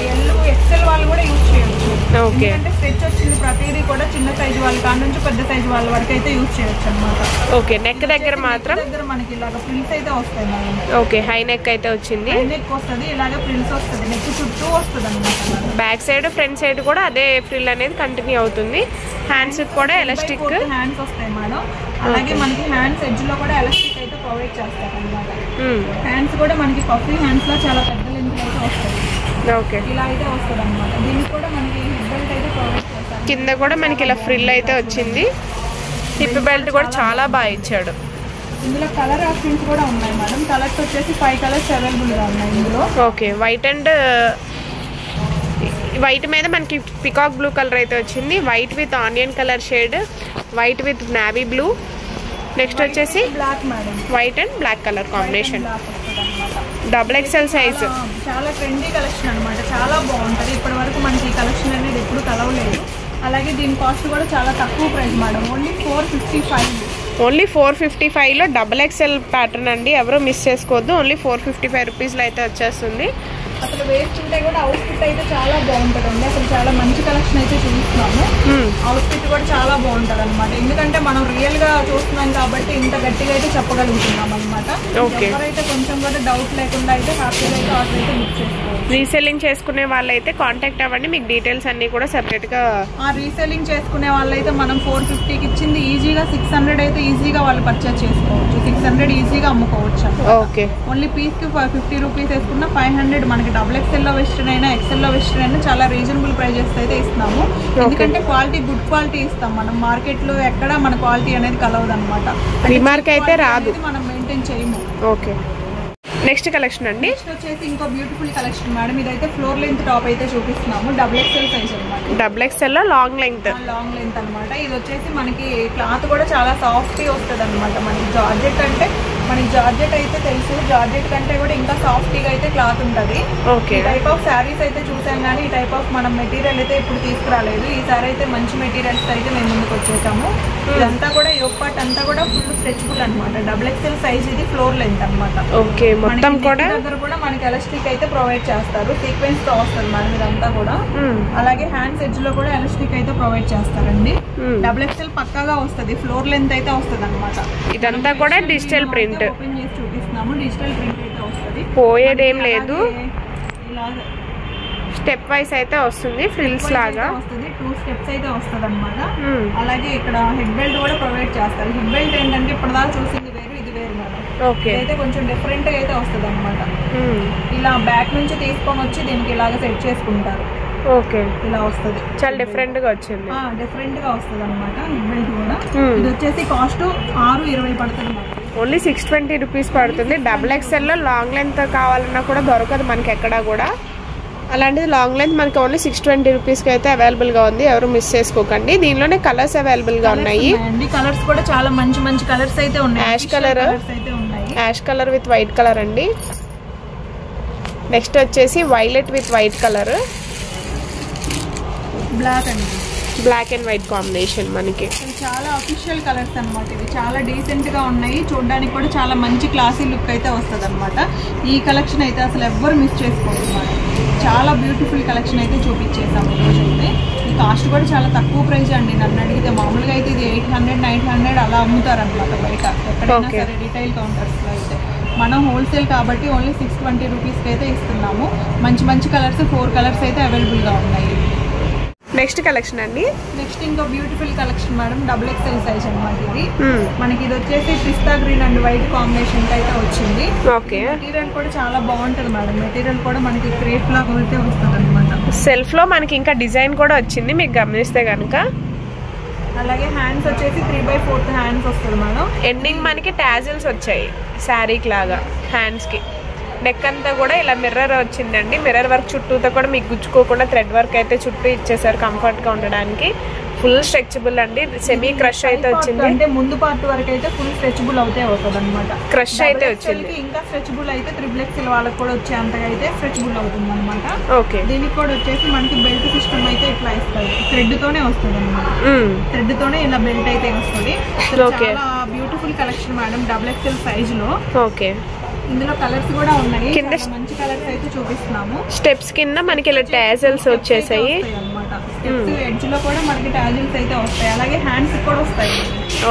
XL వాళ్ళు కూడా యూజ్ చేయొచ్చు. ఓకే, అంటే స్ట్రెచ్ వచ్చింది ప్రతిదీ కూడా చిన్న సైజ్ వాళ్ళ కాడ నుంచి పెద్ద సైజ్ వాళ్ళ వరకు అయితే యూజ్ చేయొచ్చు అనమాట. ఓకే, నెక్ దగ్గర మాత్రం మనకి ఇలాగ ప్రిల్స్ అయితే వస్తాయి మేడం. ఓకే, హై నెక్ అయితే వచ్చింది. హై నెక్ వస్తుంది, ఇలాగ ప్రిల్స్ వస్తుంది, నెక్ చుట్టూ వస్తుంది అనమాట. బ్యాక్ సైడ్ ఫ్రంట్ సైడ్ కూడా అదే ఫ్రిల్ అనేది కంటిన్యూ అవుతుంది. హ్యాండ్స్ కూడా ఎలాస్టిక్ హ్యాండ్స్ వస్తాయి మేడం. అలాగే మనకి హ్యాండ్స్ ఎడ్జ్ లో కూడా ఎలాస్టిక్ అయితే ప్రొవైడ్ చేస్తారు అనమాట. హ్యాండ్స్ కూడా మనకి పఫీ హ్యాండ్స్ లో చాలా పెద్ద లెంత్ అయితే వస్తుంది. ఓకే, ఇలా అయితే వస్తుంది అనమాట. దీనికి కూడా మనకి హిప్ బెల్ట్ అయితే ప్రొవైడ్ చేస్తారు. కింద కూడా మనకి ఇలా ఫ్రిల్ అయితే వచ్చింది. హిప్ బెల్ట్ కూడా చాలా బాగా ఇచ్చాడు. ఇందులో కలర్ ఆప్షన్స్ కూడా ఉన్నాయి మేడం. కలర్స్ వచ్చేసి 5 కలర్స్ అవైలబుల్ గా ఉన్నాయి ఇందులో. ఓకే, వైట్ అండ్ వైట్ మీద మనకి పికాక్ బ్లూ కలర్ అయితే వచ్చింది. White with onion colour shade, white with navy blue. Next వచ్చేసి black madam, white and black colour combination. XXL size. చాలా ట్రెండీ కలెక్షన్ అనమాట. చాలా బాగుంటది. ఇప్పటి వరకు మనకి ఈ కలెక్షన్ అనేది ఎప్పుడు కలవలేదు. అలాగే దీని కాస్ట్ కూడా చాలా తక్కువ ప్రైస్ మేడం. ఓన్లీ 455. ఓన్లీ 455లో XXL ప్యాటర్న్ అండి. ఎవరో మిస్ చేసుకోవద్దు. ఓన్లీ 455 రూపీస్లో అయితే వచ్చేస్తుంది. అసలు వేసుకుంటే కూడా అవుట్ఫిట్ అయితే చాలా బాగుంటుంది అండి. అసలు చాలా మంచి కలెక్షన్ అయితే చూస్తున్నాము. అవుట్ఫిట్ కూడా చాలా బాగుంటది అనమాట. ఎందుకంటే మనం రియల్ గా చూస్తున్నాం కాబట్టి ఇంత గట్టిగా అయితే చెప్పగలుగుతున్నాం అనమాట. ఎవరైతే కొంచెం కూడా డౌట్ లేకుండా అయితే హ్యాపీగా అయితే ఆర్డర్ అయితే బుక్ చేసుకోవచ్చు. రీసెల్లింగ్ చేసుకునే వాళ్ళైతే కాంటాక్ట్ అవ్వండి. మీకు డీటెయిల్స్ అన్ని కూడా సెపరేట్ గా. రీసెల్లింగ్ చేసుకునే వాళ్ళైతే మనం 450కి ఇచ్చింది ఈజీగా 600 అయితే ఈజీగా వాళ్ళు పర్చేస్ చేసుకోవచ్చు. 600 ఈజీగా అమ్ముకోవచ్చు. ఓకే, ఓన్లీ పీస్ కి 50 రూపీస్ వేసుకున్న 500 మనకి XXL లో వెస్టర్న్ అయినా XL లో వెస్టర్న్ అయినా చాలా రీజనబుల్ ప్రైజెస్ అయితే ఇస్తున్నాము. ఎందుకంటే క్వాలిటీ గుడ్ క్వాలిటీ ఇస్తాం మనం. మార్కెట్ లో ఎక్కడ మన క్వాలిటీ అనేది కలవదు అనమాట. రిమార్క్ అయితే రాదు, మనం మెయింటైన్ చేయము. ఓకే, నెక్స్ట్ కలెక్షన్ అండి. నెక్స్ట్ వచ్చేసి ఇంకో బ్యూటిఫుల్ కలెక్షన్ మేడం. ఇదైతే ఫ్లోర్ లెంత్ టాప్ అయితే చూపిస్తున్నాము. XXL సైజ్ అనమాట. XXL లో లాంగ్ లెంత్ అనమాట. ఇది వచ్చేసి మనకి క్లాత్ కూడా చాలా సాఫ్ట్ వస్తుంది అనమాట. మనకి జార్జెట్ అంటే మనకి జార్జెట్ అయితే తెలుసు. జార్జెట్ కంటే కూడా ఇంకా సాఫ్టీగా అయితే క్లాత్ ఉంటుంది. ఈ టైప్ ఆఫ్ శారీస్ అయితే చూసాం కానీ ఈ టైప్ ఆఫ్ మనం మెటీరియల్ అయితే ఇప్పుడు తీసుకురాలేదు. ఈసారి అయితే మంచి మెటీరియల్స్ అయితే మేము ముందుకు వచ్చేసాము. ఇదంతా కూడా యోక్ పార్ట్ అంతా కూడా ఫుల్ స్ట్రెచబుల్ అనమాట. XXL సైజ్ ఇది ఫ్లోర్ లెంత్ అనమాట. ఓకే, మొత్తం కూడా దగ్గర కూడా మనకి ఎలాస్టిక్ అయితే ప్రొవైడ్ చేస్తారు. సీక్వెన్స్ తో వస్తుంది మనం ఇదంతా కూడా. అలాగే హ్యాండ్స్ ఎడ్జ్ లో కూడా ఎలాస్టిక్ అయితే ప్రొవైడ్ చేస్తారండి. XXL పక్కాగా వస్తుంది. ఫ్లోర్ లెంత్ అయితే వస్తుంది అనమాట. ఇదంతా కూడా డిజిటల్ ప్రింట్. ఓపెన్ చేసి చూపిస్తున్నాము. డిజిటల్ ప్రింట్ అయితే వస్తుంది. పోయేదేం లేదు. స్టెప్ వైస్ అయితే వస్తుంది. ఫ్రిల్స్ లాగా వస్తుంది. 2 స్టెప్స్ అయితే వస్తుంది అనమాట. అలాగే ఇక్కడ హెడ్ బెల్ట్ కూడా ప్రొవైడ్ చేస్తారు. హెడ్ బెల్ట్ ఏంటంటే ఇప్పటిదాకా చూసింది వేరు, ఇది వేరు మేడం. ఓకే, అయితే కొంచెం డిఫరెంట్ అయితే వస్తుంది అనమాట. ఇలా బ్యాక్ నుంచి తీసుకొని వచ్చి దీనికి ఇలాగ సెట్ చేసుకుంటారు. ఓకే, ఇలా వస్తుంది. చాలా డిఫరెంట్ గా వచ్చింది. డిఫరెంట్ గా వస్తుంది అనమాట. హెడ్ బెల్ట్ కూడా. ఇది వచ్చేసి కాస్ట్ 620 పడుతుంది మేడం. ఓన్లీ 620 రూపీస్ పడుతుంది. XXL లో లాంగ్ లెంత్ కావాలన్నా కూడా దొరకదు మనకి ఎక్కడా కూడా. అలాంటిది లాంగ్ లెంత్ మనకి ఓన్లీ 620 రూపీస్కి అయితే అవైలబుల్గా ఉంది. ఎవరు మిస్ చేసుకోకండి. దీనిలోనే కలర్స్ అవైలబుల్గా ఉన్నాయి. కలర్స్ కూడా చాలా మంచి మంచి కలర్స్ అయితే ఉన్నాయి. Ash colour with white colour అండి. నెక్స్ట్ వచ్చేసి violet with white colour, black అండి. బ్లాక్ అండ్ వైట్ కాంబినేషన్ మనకి. చాలా అఫీషియల్ కలర్స్ అనమాట. ఇవి చాలా డీసెంట్ గా ఉన్నాయి. చూడడానికి కూడా చాలా మంచి క్లాసీ లుక్ అయితే వస్తుంది అనమాట. ఈ కలెక్షన్ అయితే అసలు ఎవ్వరు మిస్ చేసుకోవాలి అనమాట. చాలా బ్యూటిఫుల్ కలెక్షన్ అయితే చూపించేసాము ఈరోజు అయితే. ఈ కాస్ట్ కూడా చాలా తక్కువ ప్రైస్ అండి. నన్ను అడిగితే మామూలుగా అయితే ఇది 800, 900 అలా అమ్ముతారు అనమాట బయట ఎక్కడైనా సరే రిటైల్ కౌంటర్స్ లో అయితే. మనం హోల్సేల్ కాబట్టి ఓన్లీ 620 రూపీస్కి అయితే ఇస్తున్నాము. మంచి మంచి కలర్స్ 4 కలర్స్ అయితే అవైలబుల్గా ఉన్నాయి. నెక్స్ట్ కలెక్షన్ అండి. నెక్స్ట్ ఇంకో beautiful collection madam. XXL size అనమాట ఇది. మనకి ఇది వచ్చేసి పిస్తా గ్రీన్ అండ్ వైట్ కాంబినేషన్ అయితే వచ్చింది. ఓకే, మెటీరియల్ కూడా చాలా బాగుంటది మేడం. మెటీరియల్ కూడా మనకి క్రేప్ లాగా అయితే వస్తుంది అనమాట. సెల్ఫ్ లో మనకి ఇంకా డిజైన్ కూడా వచ్చింది మీకు గమనిస్తే కనుక. అలాగే హ్యాండ్స్ వచ్చేసి 3/4 హ్యాండ్స్ వస్తుంది మేడం. ఎండింగ్ మనకి టాజిల్స్ వచ్చాయి శారీకి లాగా హ్యాండ్స్ కి. నెక్ అంతా కూడా ఇలా మిర్రర్ వచ్చిందండి. మిర్రర్ వర్క్ చుట్టూతో కూడా మీకు గుచ్చుకోకుండా థ్రెడ్ వర్క్ అయితే చుట్టూ ఇచ్చేసారు కంఫర్ట్ గా ఉండడానికి. ఫుల్ స్ట్రెచబుల్ అండి, సెమీ క్రష్ అయితే వచ్చింది. అంటే ముందు పార్ట్ వరకు అయితే ఫుల్ స్ట్రెచబుల్ అవుతే అవుతుంది అనమాట. క్రష్ అయితే వచ్చింది. ఇంకా స్ట్రెచబుల్ అయితే XXL వాళ్ళకి కూడా వచ్చే అంతగా అయితే స్ట్రెచబుల్ అవుతుంది అనమాట. ఓకే, దీనికి కూడా వచ్చేసి మనకి బెల్ట్ సిస్టమ్ అయితే ఇట్లా ఇస్తుంది, థ్రెడ్ తోనే వస్తుంది అనమాట. థ్రెడ్ తోనే ఇలా బెల్ట్ అయితే వస్తుంది. చాలా beautiful collection madam, XXL size లో. ఓకే, ఇందులో కలర్స్ కూడా ఉన్నాయి, కింద మంచి కలర్స్ అయితే చూపిస్తున్నాము. స్టెప్స్ కింద మనకి ఇలా టాజల్స్ వచ్చేసాయి అన్నమాట. స్టెప్స్ ఎడ్జ్ లో కూడా మనకి టాజల్స్ అయితే వస్తాయి, అలాగే హ్యాండ్స్ కూడా వస్తాయి.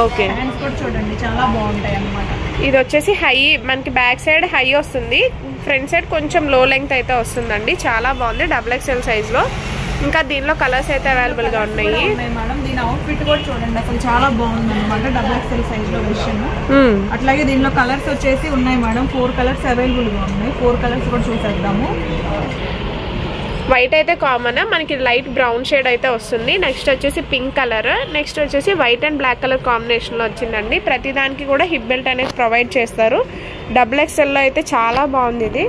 ఓకే, హ్యాండ్స్ కూడా చూడండి చాలా బాగుంటాయి అన్నమాట. ఇది వచ్చేసి హై, మనకి బ్యాక్ సైడ్ హై వస్తుంది, ఫ్రంట్ సైడ్ కొంచెం లో లెంగ్త్ అయితే వస్తుందండి. చాలా బాగుంది XXL సైజ్ లో. ఇంకా దీనిలో కలర్స్ అయితే అవైలబుల్ గా ఉన్నాయి మేడం. దీని అవుట్ ఫిట్ కూడా చూడండి, అసలు చాలా బాగుంది అనమాట XXL సైజ్ లో వెర్షన్. అట్లాగే దీనిలో కలర్స్ వచ్చేసి ఉన్నాయి మేడం, 4 కలర్స్ అవైలబుల్ గా ఉన్నాయి. 4 కలర్స్ కూడా చూసేద్దాము. వైట్ అయితే కామన్, మనకి లైట్ బ్రౌన్ షేడ్ అయితే వస్తుంది. నెక్స్ట్ వచ్చేసి పింక్ కలర్, నెక్స్ట్ వచ్చేసి white and black colour combination లో వచ్చిందండి. ప్రతి దానికి కూడా హిప్ బెల్ట్ అనేది ప్రొవైడ్ చేస్తారు. XXL లో అయితే చాలా బాగుంది. ఇది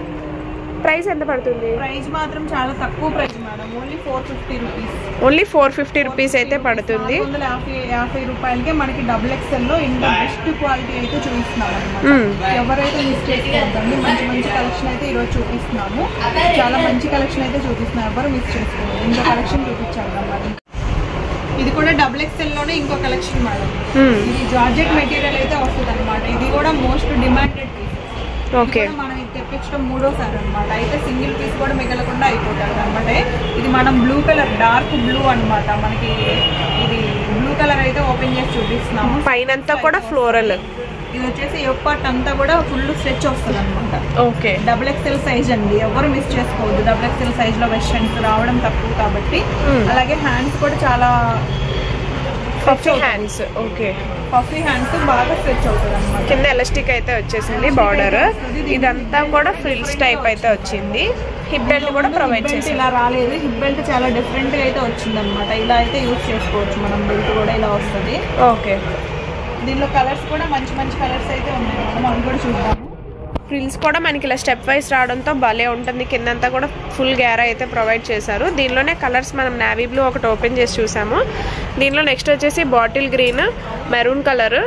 ప్రైస్ ఎంత పడుతుంది? ప్రైస్ మాత్రం చాలా తక్కువ price madam, only 450 rupees. Only 450 rupees అయితే పడుతుంది. 450 రూపాయలకే మనకి XXL లో ఇంత బెస్ట్ క్వాలిటీ అయితే చూపిస్తున్నాము. ఎవరైతే మిస్ చేసుకోవద్దండి, మంచి మంచి కలెక్షన్ అయితే ఈరోజు చూపిస్తున్నాము. చాలా మంచి కలెక్షన్ అయితే చూపిస్తున్నాం, ఎవరు మిస్ చేసుకోవాలి. ఇంకో కలెక్షన్ చూపించాము మేడం. ఇది కూడా XXL లోనే ఇంకో కలెక్షన్ మేడం. ఇది జార్జెట్ మెటీరియల్ అయితే వస్తుంది అనమాట. ఇది కూడా మోస్ట్ డిమాండెడ్ పీస్. ఓకే, మనం ఇది తెప్పించడం 3వసారి అనమాట. అయితే సింగిల్ పీస్ కూడా మిగలకుండా అయిపోతుంది అనమాట. ఇది మనం బ్లూ కలర్, డార్క్ బ్లూ అనమాట. మనకి ఇది బ్లూ కలర్ అయితే ఓపెన్ చేసి చూపిస్తున్నాము. పైనంతా కూడా ఫ్లోరల్. ఇది వచ్చేసి యోక్ పార్ట్ అంతా కూడా ఫుల్ స్ట్రెచ్ వస్తుంది అనమాట. ఓకే, XXL సైజ్ అండి, ఎవరు మిస్ చేసుకోవద్దు. XXL సైజ్ లో వెస్టర్న్స్ రావడం తక్కువ కాబట్టి. అలాగే హ్యాండ్స్ కూడా చాలా puffy hands. Okay, puffy hands బాగా స్ట్రెచ్ అవుతుంది అనమాట. కింద ఎలాస్టిక్ అయితే వచ్చేసింది బార్డర్. ఇదంతా కూడా ఫ్రిల్స్ టైప్ అయితే వచ్చింది. హిప్ బెల్ట్ కూడా ప్రొవైడ్ చేసి ఇలా రాలేదు, హిప్ బెల్ట్ చాలా డిఫరెంట్ గా అయితే వచ్చింది అనమాట. ఇలా అయితే యూజ్ చేసుకోవచ్చు మనం, బెల్ట్ కూడా ఇలా వస్తుంది. ఓకే, దీనిలో కలర్స్ కూడా మంచి మంచి కలర్స్ అయితే ఉన్నాయి మనం, అవి కూడా చూద్దాము. ఫ్రిల్స్ కూడా మనకి ఇలా స్టెప్ వైస్ రావడంతో భలే ఉంటుంది. కిందంతా కూడా ఫుల్ గ్యారా అయితే ప్రొవైడ్ చేశారు. దీనిలోనే కలర్స్ మనం నావీ బ్లూ ఒకటి ఓపెన్ చేసి చూసాము. దీనిలో నెక్స్ట్ వచ్చేసి bottle green, maroon colour,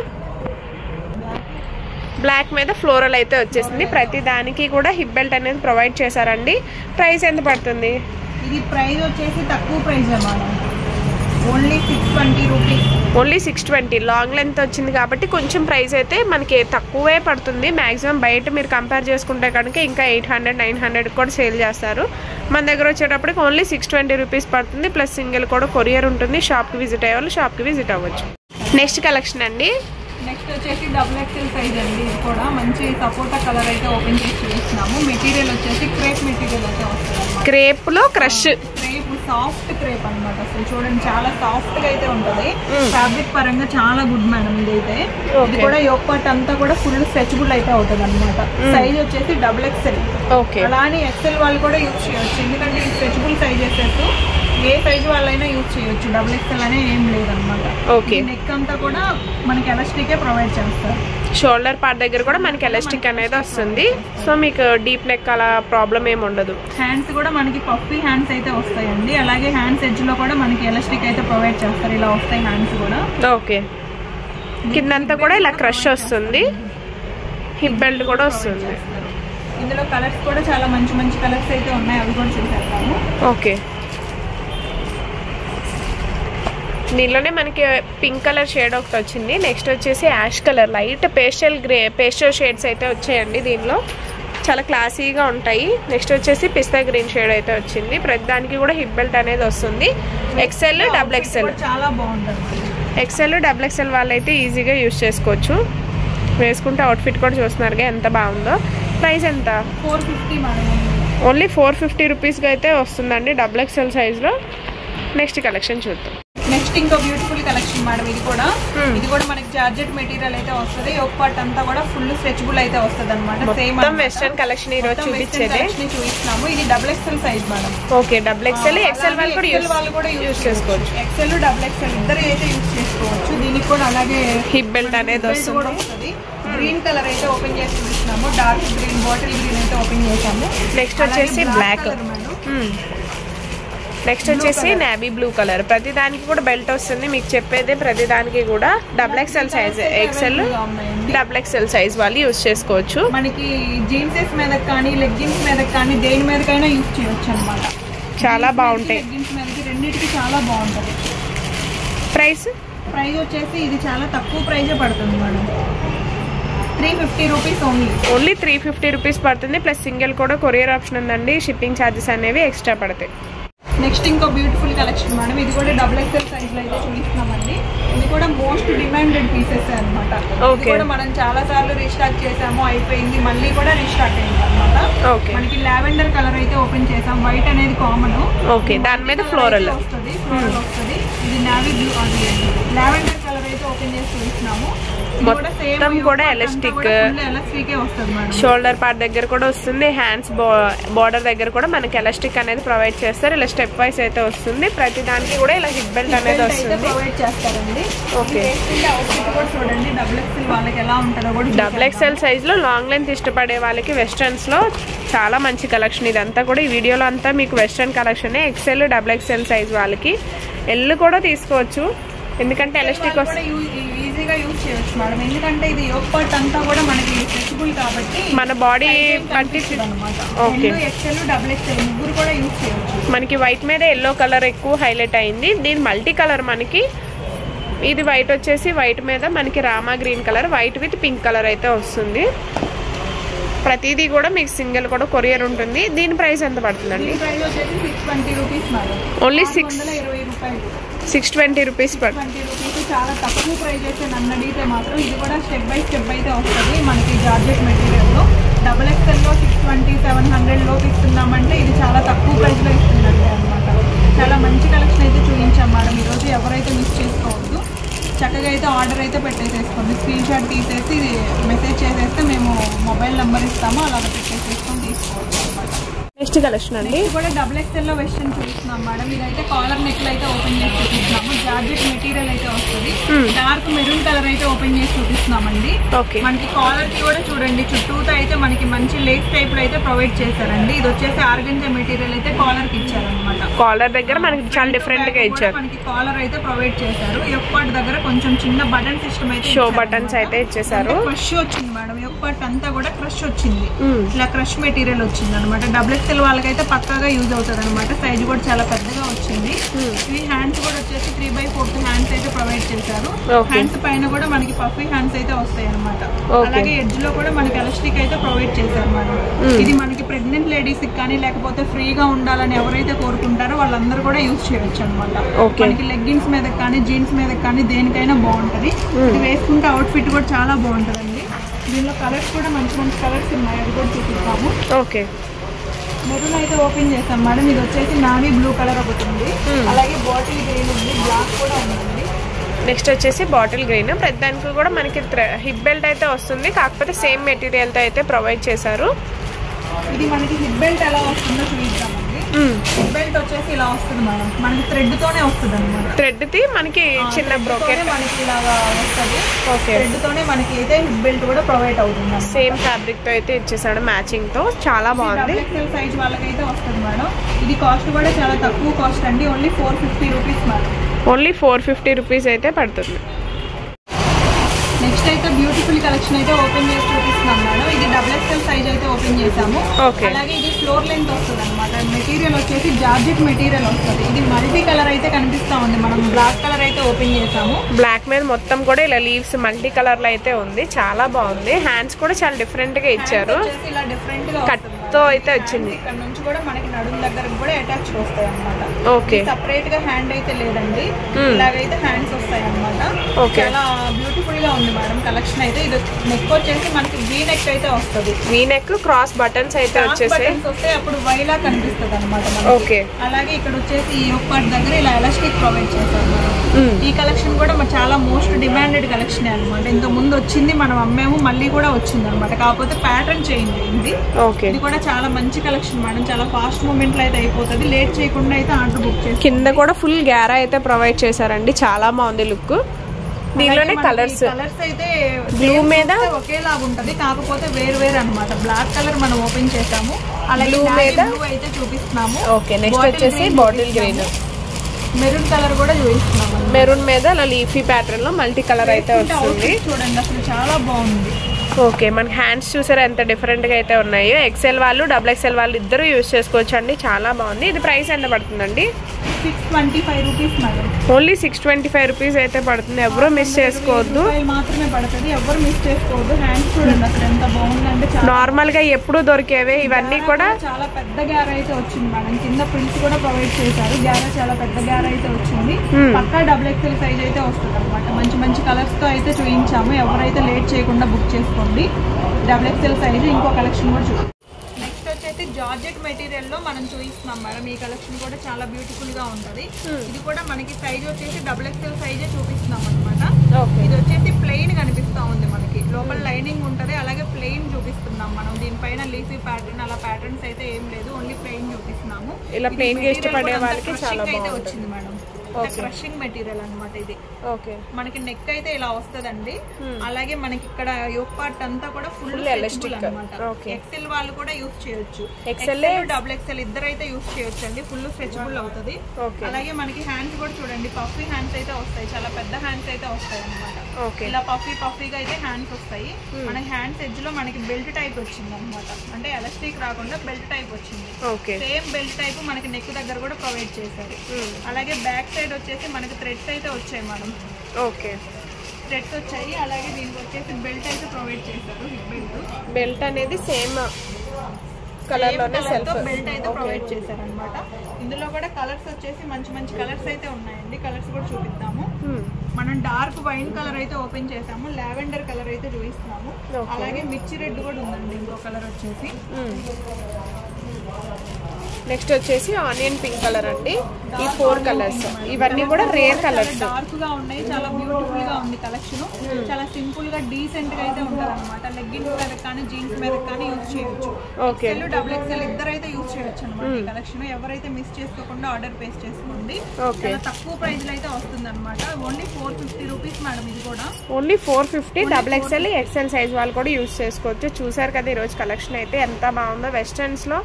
black మీద ఫ్లోరల్ అయితే వచ్చేసింది. ప్రతి దానికి కూడా హిప్ బెల్ట్ అనేది ప్రొవైడ్ చేశారండి. ప్రైస్ ఎంత పడుతుంది? ఇది ప్రైస్ వచ్చేసి తక్కువ price madam, only 620 rupees. Only 620. Long length వచ్చింది కాబట్టి కొంచెం ప్రైస్ అయితే మనకి తక్కువే పడుతుంది. మ్యాక్సిమం బయట మీరు కంపేర్ చేసుకుంటే కనుక ఇంకా 800, 900 కూడా సేల్ చేస్తారు. మన దగ్గర వచ్చేటప్పటికి ఓన్లీ 620 రూపీస్ పడుతుంది. ప్లస్ సింగిల్ కూడా కొరియర్ ఉంటుంది. షాప్కి విజిట్ అయ్యే వాళ్ళు షాప్కి విజిట్ అవ్వచ్చు. నెక్స్ట్ కలెక్షన్ అండి, నెక్స్ట్ వచ్చేసి XXL సైజ్ అండి. ఇది కూడా మంచి సపోటా కలర్ అయితే ఓపెన్ చేసి చూస్తున్నాము. మెటీరియల్ వచ్చేసి క్రేప్ మెటీరియల్ అయితే వస్తుంది. క్రేప్ లో క్రష్, క్రేప్ సాఫ్ట్ క్రేప్ అనమాట. అసలు చూడండి చాలా సాఫ్ట్ గా అయితే ఉంటది. ఫ్యాబ్రిక్ పరంగా చాలా గుడ్ మేడం. ఇదైతే ఇది కూడా యోక్ పార్ట్ అంతా కూడా ఫుల్ స్ట్రెచబుల్ అయితే అవుతుంది అనమాట. సైజ్ వచ్చేసి XXL. ఓకే, అలానే XL వాళ్ళు కూడా యూజ్ చేయొచ్చు, ఎందుకంటే ఈ స్ట్రెచబుల్ సైజెస్ ఏ సైజ్ వాళ్ళైనా యూజ్ చేయొచ్చు. XXL అనే ఏం లేదనమాట. ఓకే, నెక్ అంతా కూడా మనకి ఎలాస్టిక్ ప్రొవైడ్ చేస్తారు. షోల్డర్ పార్ట్ దగ్గర కూడా మనకి ఎలాస్టిక్ అనేది వస్తుంది. సో మీకు డీప్ నెక్ అలా ప్రాబ్లం ఏమి ఉండదు. హ్యాండ్స్ కూడా మనకి పఫీ హ్యాండ్స్ అయితే వస్తాయండి. అలాగే హ్యాండ్స్ ఎడ్జ్ లో కూడా మనకి ఎలాస్టిక్ అయితే ప్రొవైడ్ చేస్తారు. ఇలా వస్తాయి హ్యాండ్స్ కూడా. ఓకే, కిందంతా కూడా ఇలా క్రష్ వస్తుంది. హిప్ బెల్ట్ కూడా వస్తుంది. ఇందులో కలర్స్ కూడా చాలా మంచి మంచి కలర్స్ అయితే ఉన్నాయి, అవి కూడా చూసేస్తాము. ఓకే, దీనిలోనే మనకి పింక్ కలర్ షేడ్ ఒకటి వచ్చింది. నెక్స్ట్ వచ్చేసి ash colour, light pastel shades అయితే వచ్చాయండి. దీనిలో చాలా క్లాసీగా ఉంటాయి. నెక్స్ట్ వచ్చేసి పిస్తా గ్రీన్ షేడ్ అయితే వచ్చింది. ప్రతి దానికి కూడా హిప్ బెల్ట్ అనేది వస్తుంది. XL, XXL చాలా బాగుంటుంది. XL, XXL వాళ్ళైతే ఈజీగా యూజ్ చేసుకోవచ్చు. వేసుకుంటే అవుట్ఫిట్ కూడా చూస్తున్నారుగా ఎంత బాగుందో. ప్రైస్ ఎంత? 450 మేడం. ఓన్లీ 450 రూపీస్కి అయితే వస్తుందండి XXL సైజ్లో. నెక్స్ట్ కలెక్షన్ చూద్దాం. నెక్స్ట్ ఇంకో బ్యూటిఫుల్ కలెక్షన్ మేడం. ఇది కూడా మనకి జార్జెట్ మెటీరియల్ అయితే వస్తుంది. యోక్ పార్ట్ అంతా కూడా ఫుల్ స్ట్రెచబుల్ అయితే వస్తుంది అనమాట. సేమ్ వెస్టర్న్ కలెక్షన్ ఈ రోజు చూపించేది చూపిస్తున్నాము. ఇది XXL size madam. Okay, XXL, XL వాళ్ళు కూడా యూజ్ చేసుకోవచ్చు. XL, XXL ఇద్దరు అయితే యూజ్ చేసుకోవచ్చు. దీనికి కూడా అలాగే హిప్ బెల్ట్ అనేది వస్తుంది. గ్రీన్ కలర్ అయితే ఓపెన్ చేసి చూపిస్తున్నాము. డార్క్ గ్రీన్, బాటిల్ గ్రీన్ అయితే ఓపెన్ చేసాము. నెక్స్ట్ వచ్చేసి బ్లాక్. నెక్స్ట్ వచ్చేసి నేవీ బ్లూ కలర్. ప్రతి దానికి కూడా బెల్ట్ వస్తుంది, మీకు చెప్పేదే ప్రతి దానికి కూడా. XXL size, XL XXL size వాళ్ళు యూజ్ చేసుకోవచ్చు. మనకి జీన్సెస్ మీద కానీ లెగ్గిన్స్ మీద కానీ దేని మీదకైనా యూజ్ చేయొచ్చు అనమాట. చాలా బాగుంటాయి. లెగ్గిన్స్ మీదకి రెండింటికి చాలా బాగుంటుంది. ప్రైస్ వచ్చేసి ఇది చాలా తక్కువ ప్రైజే పడుతుంది మేడం. 350 రూపీస్ ఓన్లీ 350 రూపీస్ పడుతుంది. ప్లస్ సింగిల్ కూడా కొరియర్ ఆప్షన్ ఉందండి. షిప్పింగ్ ఛార్జెస్ అనేవి ఎక్స్ట్రా పడతాయి. నెక్స్ట్ ఇంకో బ్యూటిఫుల్ కలెక్షన్ మేడం. ఇది కూడా XXL సైజ్ లో అయితే చూపిస్తున్నామండి. ఇది కూడా మోస్ట్ డిమాండెడ్ పీసెస్ అనమాట. ఇది కూడా మనం చాలా సార్లు రీస్టాక్ చేసాము, అయిపోయింది, మళ్ళీ కూడా రీస్టాక్ అయింది అనమాట. మనకి లావెండర్ కలర్ అయితే ఓపెన్ చేసాం. వైట్ అనేది కామన్. దాని మీద ఫ్లోరల్ వస్తుంది. ఇది నావీ బ్లూ అది లావెండర్ కలర్ అయితే ఓపెన్ చేసి చూపిస్తున్నాము. మొత్తం కూడా ఎలాస్టిక్, షోల్డర్ పార్ట్ దగ్గర కూడా వస్తుంది. హ్యాండ్స్ బార్డర్ దగ్గర కూడా మనకి ఎలాస్టిక్ అనేది ప్రొవైడ్ చేస్తారు. ఇలా స్టెప్ వైస్ అయితే వస్తుంది. ప్రతి దానికి కూడా ఇలా హిప్ బెల్ట్ అనేది వస్తుంది. XXL సైజ్ లో లాంగ్ లెంత్ ఇష్టపడే వాళ్ళకి వెస్టర్న్స్ లో చాలా మంచి కలెక్షన్. ఇదంతా కూడా ఈ వీడియోలో అంతా మీకు western collection. XL XXL size వాళ్ళకి ఎల్ కూడా తీసుకోవచ్చు, ఎందుకంటే ఎలాస్టిక్ ఈజీగా యూజ్ చేయొచ్చు మేడం. ఎందుకంటే ఇది యోక్ పార్ట్ అంతా కూడా మనకి ఫ్లెక్సిబుల్ కాబట్టి మన బాడీ బట్టి XL XXL ముగ్గురు కూడా యూజ్ చేయొచ్చు. మనకి వైట్ మీద ఎల్లో కలర్ ఎక్కువ హైలైట్ అయింది. దీని మల్టీ కలర్ మనకి ఇది వైట్ వచ్చేసి వైట్ మీద మనకి Rama green colour, white with pink colour అయితే వస్తుంది. ప్రతిదీ కూడా మీకు సింగిల్ కూడా కొరియర్ ఉంటుంది. దీని ప్రైస్ ఎంత పడుతుందండి? ఓన్లీ 620 రూపీస్ పడుతుంది. చాలా తక్కువ ప్రైస్ అయితే నన్ను అడిగితే మాత్రం. ఇది కూడా స్టెప్ బై స్టెప్ అయితే వస్తుంది మనకి జార్జెట్ మెటీరియల్లో. XXL లో 620, 700 లోపు ఇస్తున్నామంటే ఇది చాలా తక్కువ ప్రైస్లో ఇస్తుందండి అనమాట. చాలా మంచి కలెక్షన్ అయితే చూపించాం మేడం. ఈరోజు ఎవరైతే మిస్ చేసుకోవద్దు, చక్కగా అయితే ఆర్డర్ అయితే పెట్టేసేసుకోండి. స్క్రీన్ షాట్ తీసేసి మెసేజ్ చేసేస్తే మేము మొబైల్ నెంబర్ ఇస్తాము, అలాగ పెట్టేసేసుకొని తీసుకోవచ్చు అనమాట. నెక్స్ట్ కలెక్షన్ అండి కూడా XXL లో వెస్టర్న్ చూపిస్తున్నాం మేడం. ఇదైతే కాలర్ నెక్ అయితే ఓపెన్ చేసి చూపిస్తున్నాము. జార్జెట్ మెటీరియల్ అయితే వస్తుంది. డార్క్ మెరూన్ కలర్ అయితే ఓపెన్ చేసి చూపిస్తున్నామండి. మనకి కాలర్ కి కూడా చూడండి చుట్టూతో అయితే మనకి మంచి లేస్ టైప్ లో అయితే ప్రొవైడ్ చేశారండి. ఇది వచ్చేసి ఆర్గంజా మెటీరియల్ అయితే కాలర్ కి ఇచ్చారనమాట. కాలర్ దగ్గర మనకి చాలా డిఫరెంట్ గా ఇచ్చారు. మనకి కాలర్ అయితే ప్రొవైడ్ చేశారు. యోక్ పార్ట్ దగ్గర కొంచెం చిన్న బటన్ సిస్టమ్ అయితే షో బటన్స్ అయితే ఇచ్చేసారు. క్రష్ వచ్చింది మేడం. యోక్ పార్ట్ అంతా కూడా క్రష్ వచ్చింది. ఇలా క్రష్ మెటీరియల్ వచ్చింది అనమాట. XXL వాళ్ళకైతే పక్కాగా యూజ్ అవుతుంది అనమాట. సైజ్ కూడా చాలా పెద్దగా వచ్చింది. ఇవి హ్యాండ్స్ కూడా వచ్చేసి 3/4 హ్యాండ్స్ అయితే ప్రొవైడ్ చేశారు. హ్యాండ్స్ పైన కూడా మనకి పఫీ హ్యాండ్స్ అయితే వస్తాయి అనమాట. అలాగే ఎడ్జ్ లో కూడా మనకి ఎలాస్టిక్ అయితే ప్రొవైడ్ చేశారు మేడం. ఇది మనకి ప్రెగ్నెంట్ లేడీస్ కి కానీ లేకపోతే ఫ్రీగా ఉండాలని ఎవరైతే కోరుకుంటారో వాళ్ళందరూ కూడా యూజ్ చేయొచ్చు అనమాట. మనకి లెగ్గిన్స్ మీద కానీ జీన్స్ మీద కానీ దేనికైనా బాగుంటది. ఇది వేసుకుంటే అవుట్ ఫిట్ కూడా చాలా బాగుంటదండి. దీనిలో కలర్స్ కూడా మంచి మంచి కలర్స్ ఉన్నాయి, అది కూడా చూపిస్తాము. మెరూన్ అయితే ఓపెన్ చేస్తాం మేడం. ఇది వచ్చేసి నావీ బ్లూ కలర్ ఒకటి ఉంది. అలాగే బాటిల్ గ్రీన్ ఉంది, బ్లాక్ కూడా ఉందండి. నెక్స్ట్ వచ్చేసి బాటిల్ గ్రీన్. ప్రతిదానికి కూడా మనకి హిప్ బెల్ట్ అయితే వస్తుంది, కాకపోతే సేమ్ మెటీరియల్ తో అయితే ప్రొవైడ్ చేశారు. ఇది మనకి హిప్ బెల్ట్ ఎలా వస్తుందో చూపిస్తామండి. హిప్ బెల్ట్ వచ్చేసి ఇలా వస్తుంది మేడం. మనకి థ్రెడ్ తోనే వస్తుంది అనమాట. థ్రెడ్ ది మనకి చిన్న బ్రోకెట్ మనకి ఇలాగా వస్తుంది. థ్రెడ్ తోనే మనకి అయితే హిప్ బెల్ట్ కూడా ప్రొవైడ్ అవుతుంది. సేమ్ ఫ్యాబ్రిక్ తో అయితే ఇచ్చేసాడు మ్యాచింగ్ తో. చాలా బాగుంది. XXL సైజ్ వాళ్ళకైతే వస్తుంది మేడం. ఇది కాస్ట్ కూడా చాలా తక్కువ కాస్ట్ అండి. Only 450 rupees madam. Only 450 rupees అయితే పడుతుంది. నెక్స్ట్ అయితే బ్యూటిఫుల్ కలెక్షన్ అయితే ఓపెన్ చేసి చూపిస్తున్నాం మేడం. ఇది XXL సైజ్ అయితే ఓపెన్ చేసాము. అలాగే ఇది ఫ్లోర్ లెంత్ వస్తుంది అనమాట. మెటీరియల్ వచ్చేసి జార్జెట్ మెటీరియల్ వస్తుంది. ఇది మల్టీ కలర్ అయితే కనిపిస్తా ఉంది. మనం బ్లాక్ కలర్ అయితే ఓపెన్ చేసాము. బ్లాక్ మీద మొత్తం కూడా ఇలా లీవ్స్ మల్టీ కలర్ లో అయితే ఉంది. చాలా బాగుంది. హ్యాండ్స్ కూడా చాలా డిఫరెంట్ గా ఇచ్చారు. ఇలా డిఫరెంట్ గా కట్ తో అయితే వచ్చింది. ఇక్కడ నుంచి కూడా మనకి నడుము దగ్గరకు కూడా అటాచ్ వస్తాయి అనమాట. ఓకే, సపరేట్ గా హ్యాండ్ అయితే లేదండి. ఇలాగైతే హ్యాండ్స్ వస్తాయి అనమాట. చాలా బ్యూటిఫుల్ గా ఉంది మేడం కలెక్షన్ అయితే. ఇది నెక్ వచ్చేసి మనకి వీ నెక్ అయితే వస్తుంది. వీ నెక్ క్రాస్ బటన్స్ అయితే వచ్చేసి వస్తే అప్పుడు వైలా కనిపిస్తుంది అనమాట. ఓకే, అలాగే ఇక్కడ వచ్చేసి ఈ యోక్ పార్ట్ దగ్గర ఇలా ఎలాస్టిక్ ప్రొవైడ్ చేస్తారు మేడం. ఈ కలెక్షన్ కూడా చాలా మోస్ట్ డిమాండెడ్ కలెక్షన్ అనమాట. ఇంత ముందు వచ్చింది, మనం అమ్మాము, మళ్ళీ కూడా వచ్చింది అనమాట. కాకపోతే ప్యాటర్న్ చేంజ్ అయింది. ఇది కూడా చాలా మంచి కలెక్షన్ మేడం. చాలా ఫాస్ట్ మూమెంట్ లో అయితే అయిపోతుంది. లేట్ చేయకుండా అయితే ఆర్డర్ బుక్ చేసి. కింద కూడా ఫుల్ గ్యారా అయితే ప్రొవైడ్ చేశారండి. చాలా బాగుంది లుక్. దీనిలోనే కలర్స్ అయితే బ్లూ మీద ఒకేలాగా ఉంటది, కాకపోతే వేరు వేరు అనమాట. బ్లాక్ కలర్ మనం ఓపెన్ చేసాము, అలాగే బ్లూ మీద అయితే చూపిస్తున్నాము. ఓకే, నెక్స్ట్ వచ్చేసి బాటిల్ గ్రీన్, మెరూన్ కలర్ కూడా చూపిస్తున్నాము. మెరూన్ మీద అలా లీఫీ ప్యాటర్న్ లో మల్టీ కలర్ అయితే వస్తుంది. చూడండి అసలు చాలా బాగుంది. ఓకే, మనకి హ్యాండ్స్ చూసారా ఎంత డిఫరెంట్ గా అయితే ఉన్నాయో. ఎక్సెల్ వాళ్ళు XXL వాళ్ళు ఇద్దరు యూజ్ చేసుకోవచ్చు అండి, చాలా బాగుంది. ఇది ప్రైస్ ఎంత పడుతుందండి? 625 రూపీస్ మేడం. ఓన్లీ 625 రూపీస్ అయితే పడుతుంది. ఎవరు మిస్ చేసుకోవద్దు, మాత్రమే పడుతుంది, ఎవరు మిస్ చేసుకోవద్దు. హ్యాండ్స్ చూడండి అసలు ఎంత బాగుందంటే, నార్మల్ గా ఎప్పుడు దొరికేవే ఇవన్నీ కూడా. చాలా పెద్ద గ్యార అయితే వచ్చింది మేడం, కింద ప్రింట్స్ కూడా ప్రొవైడ్ చేశారు. గ్యార చాలా పెద్ద గ్యార అయితే వచ్చింది, పక్కా XXL సైజ్ అయితే వస్తుంది అనమాట. మంచి మంచి కలర్స్ తో అయితే చూపించాము, ఎవరైతే లేట్ చేయకుండా బుక్ చేసుకోండి. XXL సైజ్ ఇంకో కలెక్షన్ కూడా చూడండి. నెక్స్ట్ వచ్చేసి జార్జెట్ మెటీరియల్ లో మనం చూపిస్తున్నాం మేడం. ఈ కలెక్షన్ కూడా చాలా బ్యూటిఫుల్ గా ఉంటది. ఇది కూడా మనకి సైజ్ వచ్చేసి XXL సైజే చూపిస్తున్నాం అనమాట. ఇది వచ్చేసి ప్లెయిన్ కనిపిస్తా ఉంది మనకి, లోపల లైనింగ్ ఉంటది, అలాగే ప్లెయిన్ చూపిస్తున్నాం మనం. దీనిపైన లీఫీ ప్యాటర్న్ అలా ప్యాటర్న్స్ అయితే ఏం లేదు, ఓన్లీ ప్లెయిన్ చూపిస్తున్నాము. ఇలా ప్లెయిన్ గా ఇష్టపడే వాళ్ళకి చాలా అయితే వచ్చింది మేడం, క్రషింగ్ మెటీరియల్ అనమాట ఇది. ఓకే, మనకి నెక్ అయితే ఇలా వస్తదండి, అలాగే మనకి ఇక్కడ యోక్ పార్ట్ అంతా కూడా ఫుల్ ఎలాస్టిక్ అన్నమాట. ఎక్సెల్ వాళ్ళు కూడా యూస్ చేయొచ్చు, XXL XXL ఇద్దరైతే యూస్ చేయొచ్చు అండి, ఫుల్ స్ట్రెచబుల్ అవుతుంది. అలాగే మనకి హ్యాండ్స్ కూడా చూడండి, పఫీ హ్యాండ్స్ అయితే వస్తాయి, చాలా పెద్ద హ్యాండ్స్ అయితే వస్తాయి అనమాట. ఇలా పఫీగా అయితే హ్యాండ్స్ వస్తాయి. మనకి హ్యాండ్స్ ఎడ్జ్ లో మనకి బెల్ట్ టైప్ వచ్చింది అనమాట, అంటే ఎలాస్టిక్ రాకుండా బెల్ట్ టైప్ వచ్చింది. సేమ్ బెల్ట్ టైప్ మనకి నెక్ దగ్గర కూడా ప్రొవైడ్ చేశారు. అలాగే బ్యాక్ సైడ్ వచ్చేసి మనకి థ్రెడ్స్ అయితే వచ్చాయి మేడం. ఓకే, థ్రెడ్స్ వచ్చాయి, అలాగే దీనికి వచ్చేసి బెల్ట్ అయితే ప్రొవైడ్ చేశారు. బెల్ట్ అనేది సేమ్ కలర్ లోనే సెల్ఫ్ బెల్ట్ అయితే ప్రొవైడ్ చేశారు అనమాట. ఇందులో కూడా కలర్స్ వచ్చేసి మంచి మంచి కలర్స్ అయితే ఉన్నాయండి, కలర్స్ కూడా చూపిద్దాము. మనం డార్క్ వైన్ కలర్ అయితే ఓపెన్ చేసాము, లావెండర్ కలర్ అయితే చూపిస్తున్నాము, అలాగే మిర్చి రెడ్ కూడా ఉందండి ఇంకో కలర్ వచ్చేసి. నెక్స్ట్ వచ్చేసి ఆనియన్ పింక్ కలర్ అండి. ఈ 4 కలర్స్ ఇవన్నీ కూడా రేర్ కలర్స్, డార్క్ గా ఉన్నాయి, చాలా బ్యూటిఫుల్ గా ఉంది కలెక్షన్. చాలా సింపుల్ గా డీసెంట్ గా అయితే ఉంటుంది అనమాట. లెగ్గిన్స్ మీద కానీ జీన్స్ మీద కానీ యూజ్ చేయొచ్చు. XXL ఇద్దరైతే యూజ్ చేయొచ్చు అనమాట ఈ కలెక్షన్. ఎవరైతే మిస్ చేసుకోకుండా ఆర్డర్ ప్లేస్ చేసుకోండి, చాలా తక్కువ ప్రైస్ లో అయితే వస్తుంది అనమాట. Only 450 rupees madam. ఇది కూడా ఓన్లీ 450. XXL XL సైజ్ వాళ్ళు కూడా యూజ్ చేసుకోవచ్చు. చూసారు కదా ఈరోజు కలెక్షన్ అయితే ఎంత బాగుందో. వెస్టర్న్స్ లో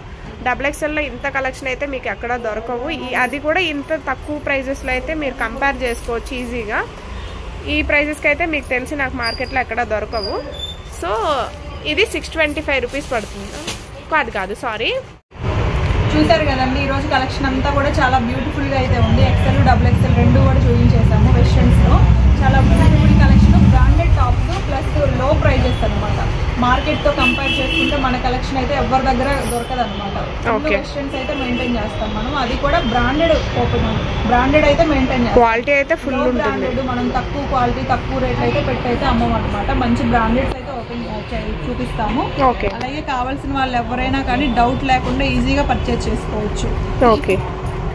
XXL లో ఇంత కలెక్షన్ అయితే మీకు ఎక్కడ దొరకవు, అది కూడా ఇంత తక్కువ ప్రైజెస్లో అయితే మీరు కంపేర్ చేసుకోవచ్చు ఈజీగా. ఈ ప్రైజెస్కి అయితే మీకు తెలిసి నాకు మార్కెట్లో ఎక్కడ దొరకవు. సో ఇది 625 రూపీస్ పడుతుంది. కాదు సారీ. చూసారు కదండి ఈరోజు కలెక్షన్ అంతా కూడా చాలా బ్యూటిఫుల్గా అయితే ఉంది. XL XXL రెండు కూడా చూపించేసాము. వెస్టర్న్స్లో చాలా beautiful collection, branded tops plus లో ప్రైజెస్ అనమాట. మార్కెట్తో కంపేర్ చేసుకుంటే మన కలెక్షన్ అయితే ఎవరి దగ్గర దొరకదు అనమాట. వెస్టర్న్స్ అయితే మెయింటైన్ చేస్తాం మనం, అది కూడా బ్రాండెడ్ అయితే మెయింటైన్ చేస్తాం. క్వాలిటీ అయితే ఫుల్ బ్రాండెడ్, మనం తక్కువ క్వాలిటీ తక్కువ రేట్ అయితే పెట్టయితే అమ్మం అనమాట. మంచి బ్రాండెడ్స్ అయితే ఓపెన్ చూపిస్తాము. ఓకే, అలాగే కావాల్సిన వాళ్ళు ఎవరైనా కానీ డౌట్ లేకుండా ఈజీగా పర్చేజ్ చేసుకోవచ్చు. ఓకే.